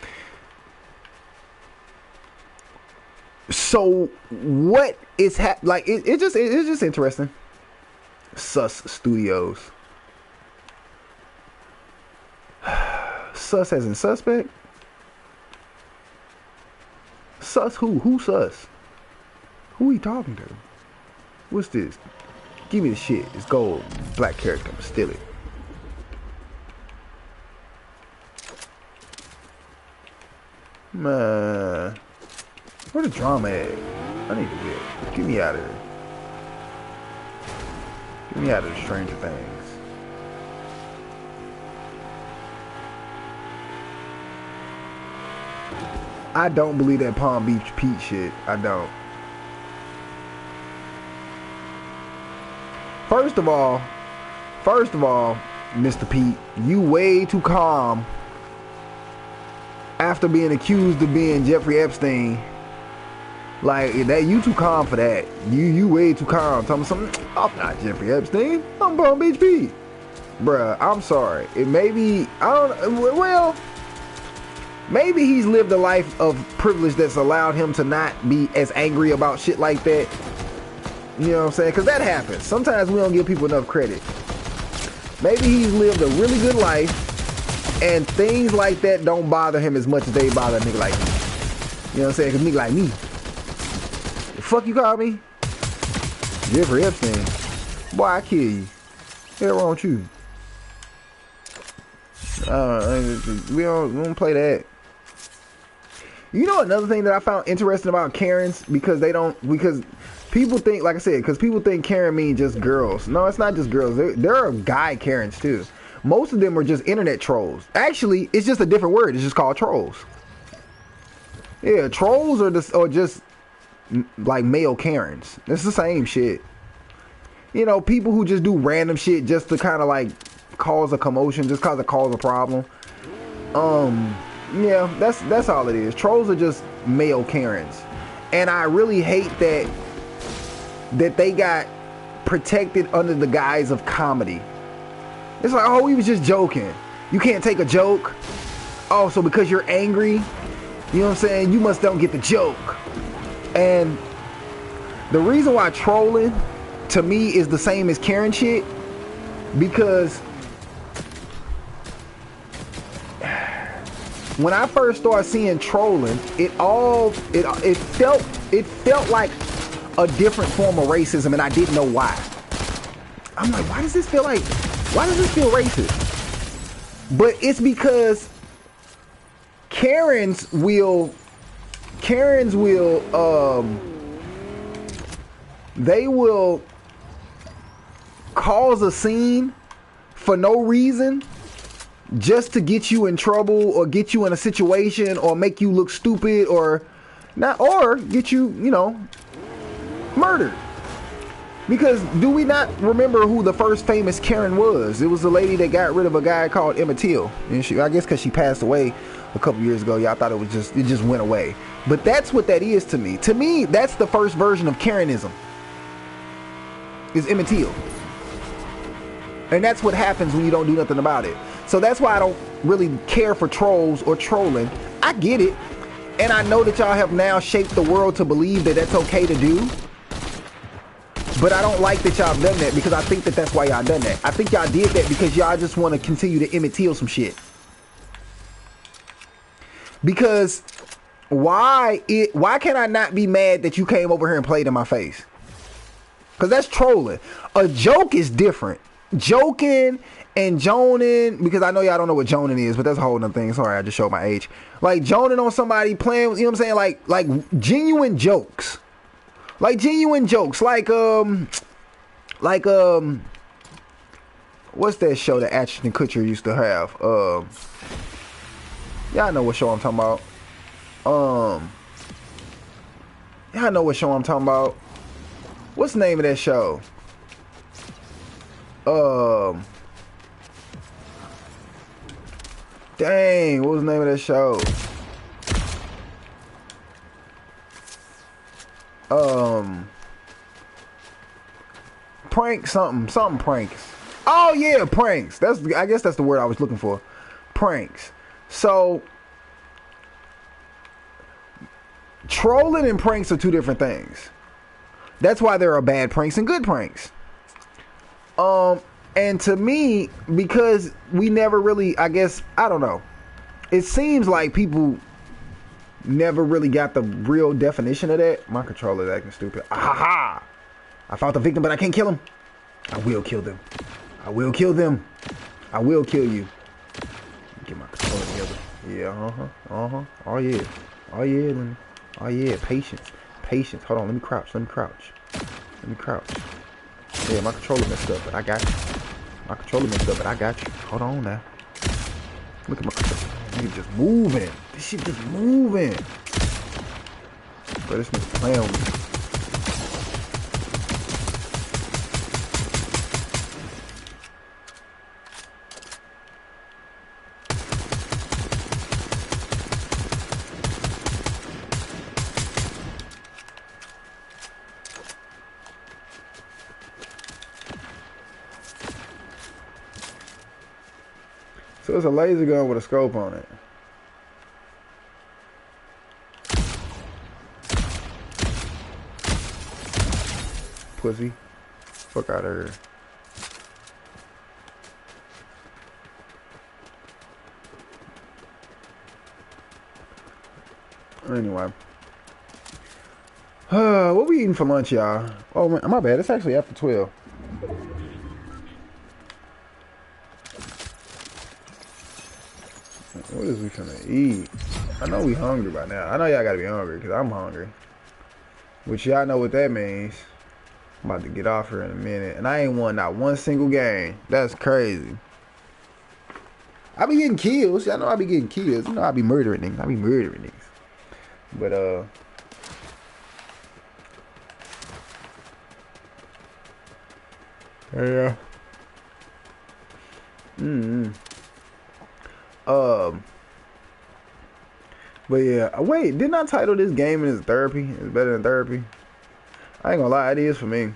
So what is like? It's just interesting. Sus Studios. Sus as in suspect. Sus who? Who sus? Who he talking to? What's this? Give me the shit. It's gold. Black character. I'm steal it. Man. Where the drama at? I need to get me out of here. Get me out of the Stranger Things. I don't believe that Palm Beach Pete shit. I don't. First of all, Mr. Pete, you way too calm after being accused of being Jeffrey Epstein. Like, that, you too calm for that. You way too calm. Tell me something. I'm not Jeffrey Epstein. I'm Palm Beach Pete. Bruh, I'm sorry. It maybe, well, maybe he's lived a life of privilege that's allowed him to not be as angry about shit like that. You know what I'm saying? Because that happens. Sometimes we don't give people enough credit. Maybe he's lived a really good life, and things like that don't bother him as much as they bother a nigga like me. You know what I'm saying? Because nigga like me. The fuck you call me? Jeffrey Epstein. Boy, I kill you. Hell wrong with you? We don't play that. You know another thing that I found interesting about Karens, because people think, like I said, because people think Karen means just girls. No, it's not just girls. There are guy Karens too. Most of them are just internet trolls. Actually, it's just a different word. It's just called trolls. Yeah, trolls are just like male Karens. It's the same shit. You know, people who just do random shit just to kind of like cause a commotion, just cause a problem. Yeah, that's all it is. Trolls are just male Karens, and I really hate that they got protected under the guise of comedy. It's like, oh, we was just joking. You can't take a joke. Oh, so because you're angry, you know what I'm saying, you must don't get the joke. And the reason why trolling to me is the same as Karen shit, because when I first started seeing trolling, it felt like a different form of racism, and I didn't know why. I'm like, why does this feel racist? But it's because Karens will they will cause a scene for no reason, just to get you in trouble or get you in a situation or make you look stupid or get you, murdered. Because do we not remember who the first famous Karen was? It was the lady that got rid of a guy called Emmett Till. And I guess because she passed away a couple years ago, y'all thought it just went away. But that's what that is to me. To me, that's the first version of Karenism. Is Emmett Till. And that's what happens when you don't do nothing about it. So that's why I don't really care for trolls or trolling. I get it. And I know that y'all have now shaped the world to believe that that's okay to do. But I don't like that y'all done that, because I think that that's why y'all done that. I think y'all did that because y'all just want to continue to Emmett Till some shit. Because why can I not be mad that you came over here and played in my face? Because that's trolling. A joke is different. Joking and joning, because I know y'all don't know what joning is, but that's a whole nother thing. Sorry, I just showed my age. Like joning on somebody playing, you know what I'm saying? Like genuine jokes. Like genuine jokes, like what's that show that Ashton Kutcher used to have? Y'all know what show I'm talking about. Y'all know what show I'm talking about. What's the name of that show? Dang, what was the name of that show? Prank something pranks. Oh yeah, pranks. I guess that's the word I was looking for. Pranks. So trolling and pranks are two different things. That's why there are bad pranks and good pranks. And to me, because we never really, I guess, I don't know. It seems like people never really got the real definition of that. My controller's acting stupid. Aha! I fought the victim, but I can't kill him. I will kill them. I will kill them. I will kill you. Get my controller together. Yeah, Oh yeah. Oh yeah, oh yeah. Patience. Patience. Hold on, let me crouch. Yeah, my controller messed up, but I got you. Hold on now. Look at my controller. Nigga just moving. This shit just moving. Bro, this nigga playing with me. So it's a laser gun with a scope on it. Pussy. Fuck out of here. Anyway. What we eating for lunch, y'all? Oh, my bad. It's actually after 12. What is we finna eat? I know we hungry by now. I know y'all gotta be hungry because I'm hungry. Which y'all know what that means. I'm about to get off here in a minute. And I ain't won not one single game. That's crazy. I be getting kills. Y'all know I be getting kills. You know I be murdering niggas. But yeah. But yeah, wait, didn't I title this gaming as therapy? It's better than therapy. I ain't gonna lie, it is for me.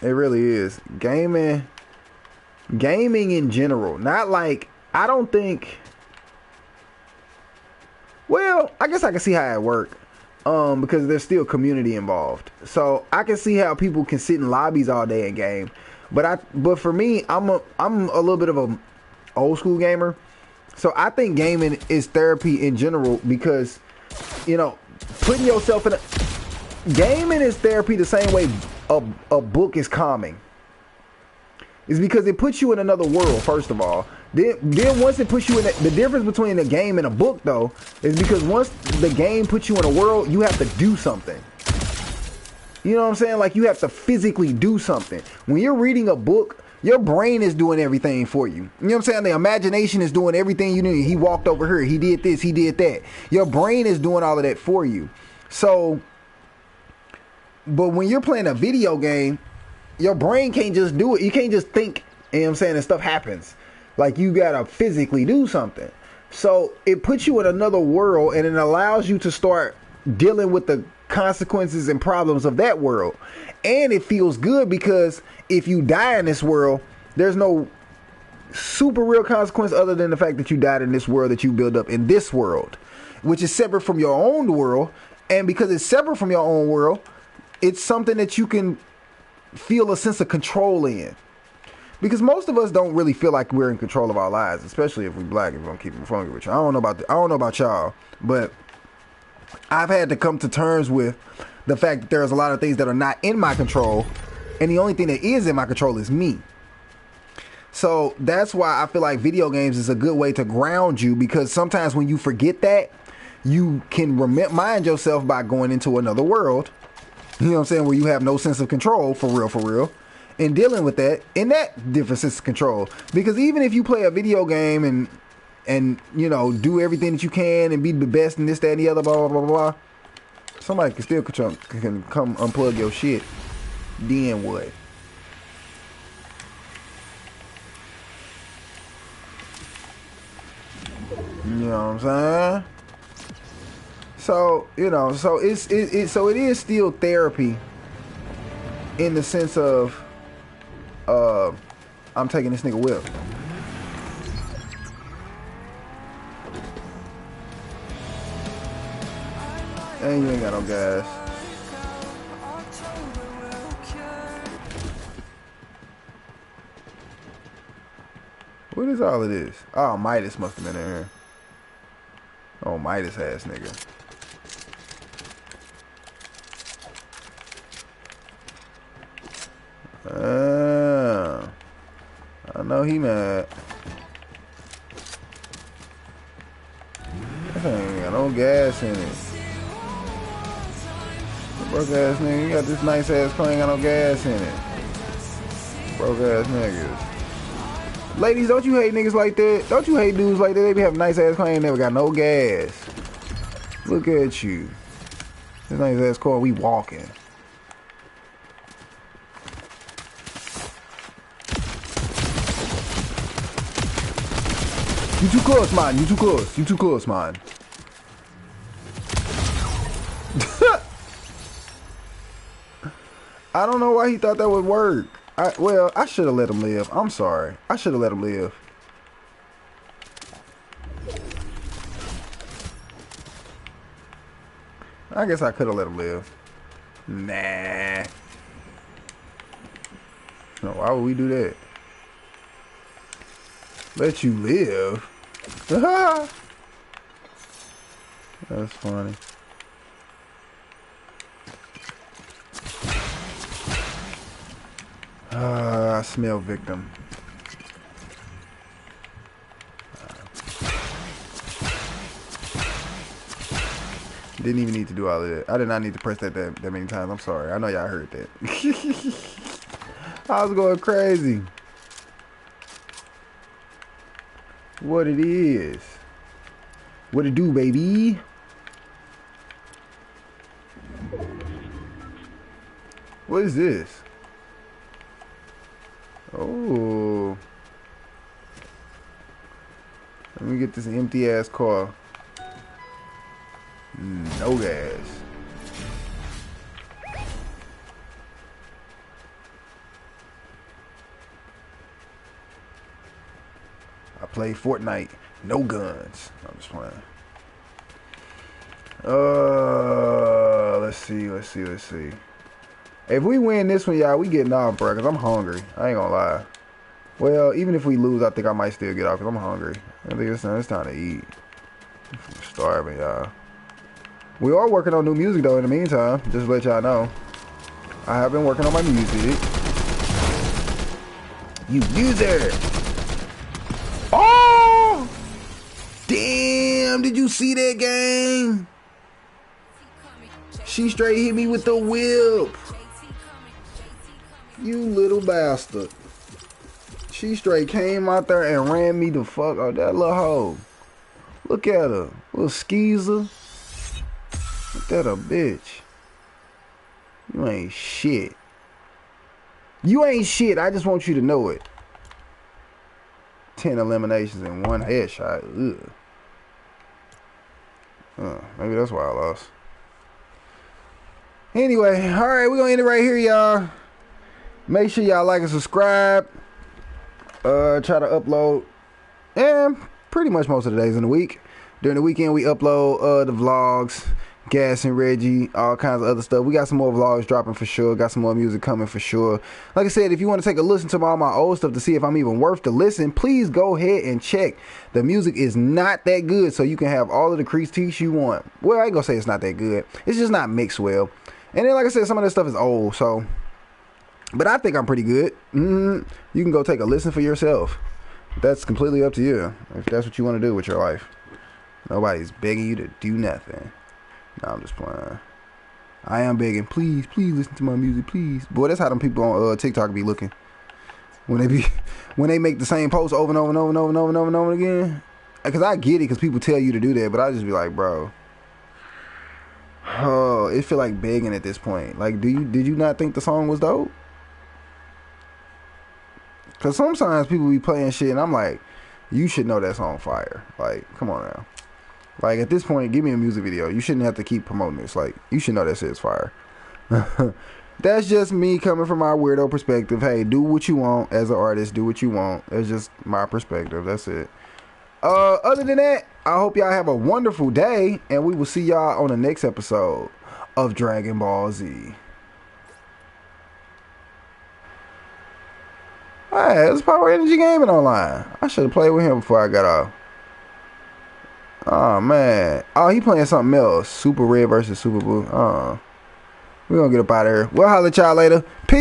It really is. Gaming in general. Not like, I don't think, well, I guess I can see how it work. Because there's still community involved. So I can see how people can sit in lobbies all day and game. But for me, I'm a little bit of a old school gamer. So I think gaming is therapy in general because, you know, putting yourself in gaming is therapy the same way a book is calming. It's because it puts you in another world, first of all. Then once it puts you in the difference between a game and a book, though, is because once the game puts you in a world, you have to do something. You know what I'm saying? Like, you have to physically do something. When you're reading a book, your brain is doing everything for you. You know what I'm saying? The imagination is doing everything you need. He walked over here. He did this. He did that. Your brain is doing all of that for you. So, but when you're playing a video game, your brain can't just do it. You can't just think, you know what I'm saying, and stuff happens. Like, you gotta physically do something. So it puts you in another world, and it allows you to start dealing with the consequences and problems of that world. And it feels good because if you die in this world, there's no super real consequence other than the fact that you died in this world that you build up in this world, which is separate from your own world. And because it's separate from your own world, it's something that you can feel a sense of control in. Because most of us don't really feel like we're in control of our lives, especially if we're black. If we're gonna keep it funky with you, I don't know about y'all, but I've had to come to terms with the fact that there's a lot of things that are not in my control, and the only thing that is in my control is me. So that's why I feel like video games is a good way to ground you, because sometimes when you forget that, you can remind yourself by going into another world, you know what I'm saying, where you have no sense of control, for real, and dealing with that in that different sense of control. Because even if you play a video game and you know, do everything that you can and be the best and this, that, and the other, blah, blah, blah, blah, somebody can still can come unplug your shit. Then what? You know what I'm saying? So, you know, so it is still therapy in the sense of I'm taking this nigga whip. And you ain't got no gas. What is all of this? Oh, Midas must have been in here. Oh, Midas ass nigga. I know he mad. This ain't got no gas in it. Broke ass nigga, you got this nice ass car, ain't got no gas in it. Broke ass niggas. Ladies, don't you hate niggas like that? Don't you hate dudes like that? They be having nice ass car, ain't never got no gas. Look at you. This nice ass car, we walking. You too close, man. You too close. You too close, man. I don't know why he thought that would work. I should have let him live. I'm sorry. I should have let him live. I guess I could have let him live. Nah. No, why would we do that? Let you live? That's funny. I smell victim. Didn't even need to do all of that. I did not need to press that many times. I'm sorry. I know y'all heard that. I was going crazy. What it is. What it do, baby? What is this? Oh. Let me get this empty ass car. No gas. I play Fortnite. No guns. I'm just playing. Let's see. If we win this one, y'all, we getting off, bro, because I'm hungry. I ain't gonna lie. Well, even if we lose, I think I might still get off because I'm hungry. I think it's time to eat. I'm starving, y'all. We are working on new music, though, in the meantime. Just to let y'all know. I have been working on my music. You user! Oh! Damn, did you see that, gang? She straight hit me with the whip. You little bastard. She straight came out there and ran me the fuck out. That little hoe. Look at her. Little skeezer. Look at a bitch. You ain't shit. You ain't shit. I just want you to know it. 10 eliminations and 1 headshot. Maybe that's why I lost. Anyway, alright, we're gonna end it right here, y'all. Make sure y'all like and subscribe. Try to upload pretty much most of the days in the week. During the weekend we upload the vlogs, Gas and Reggie, all kinds of other stuff. We got some more vlogs dropping for sure. Got some more music coming for sure. Like I said, if you want to take a listen to all my old stuff to see if I'm even worth the listen, please go ahead and check. The music is not that good, so you can have all of the critiques you want. Well, I ain't gonna say it's not that good. It's just not mixed well. And then, like I said, some of this stuff is old, so. But I think I'm pretty good. You can go take a listen for yourself. That's completely up to you. If that's what you want to do with your life. Nobody's begging you to do nothing. No, I'm just playing. I am begging. Please listen to my music, please. Boy, that's how them people on TikTok be looking. When they make the same post over and over and over and over and over and over and over again. Because I get it, because people tell you to do that. But I just be like, bro. Oh, it feel like begging at this point. Like, did you not think the song was dope? Because sometimes people be playing shit and I'm like, you should know that song fire. Like, come on now. Like, at this point, give me a music video. You shouldn't have to keep promoting this. Like, you should know that shit's fire. That's just me coming from my weirdo perspective. Hey, do what you want as an artist. Do what you want. That's just my perspective. That's it. Other than that, I hope y'all have a wonderful day, and we will see y'all on the next episode of Dragon Ball Z. Hey, it's Power Energy Gaming Online. I should have played with him before I got off. Oh, man. Oh, he playing something else. Super Red versus Super Blue. We're gonna get up out of here. We'll holler at y'all later. Peace.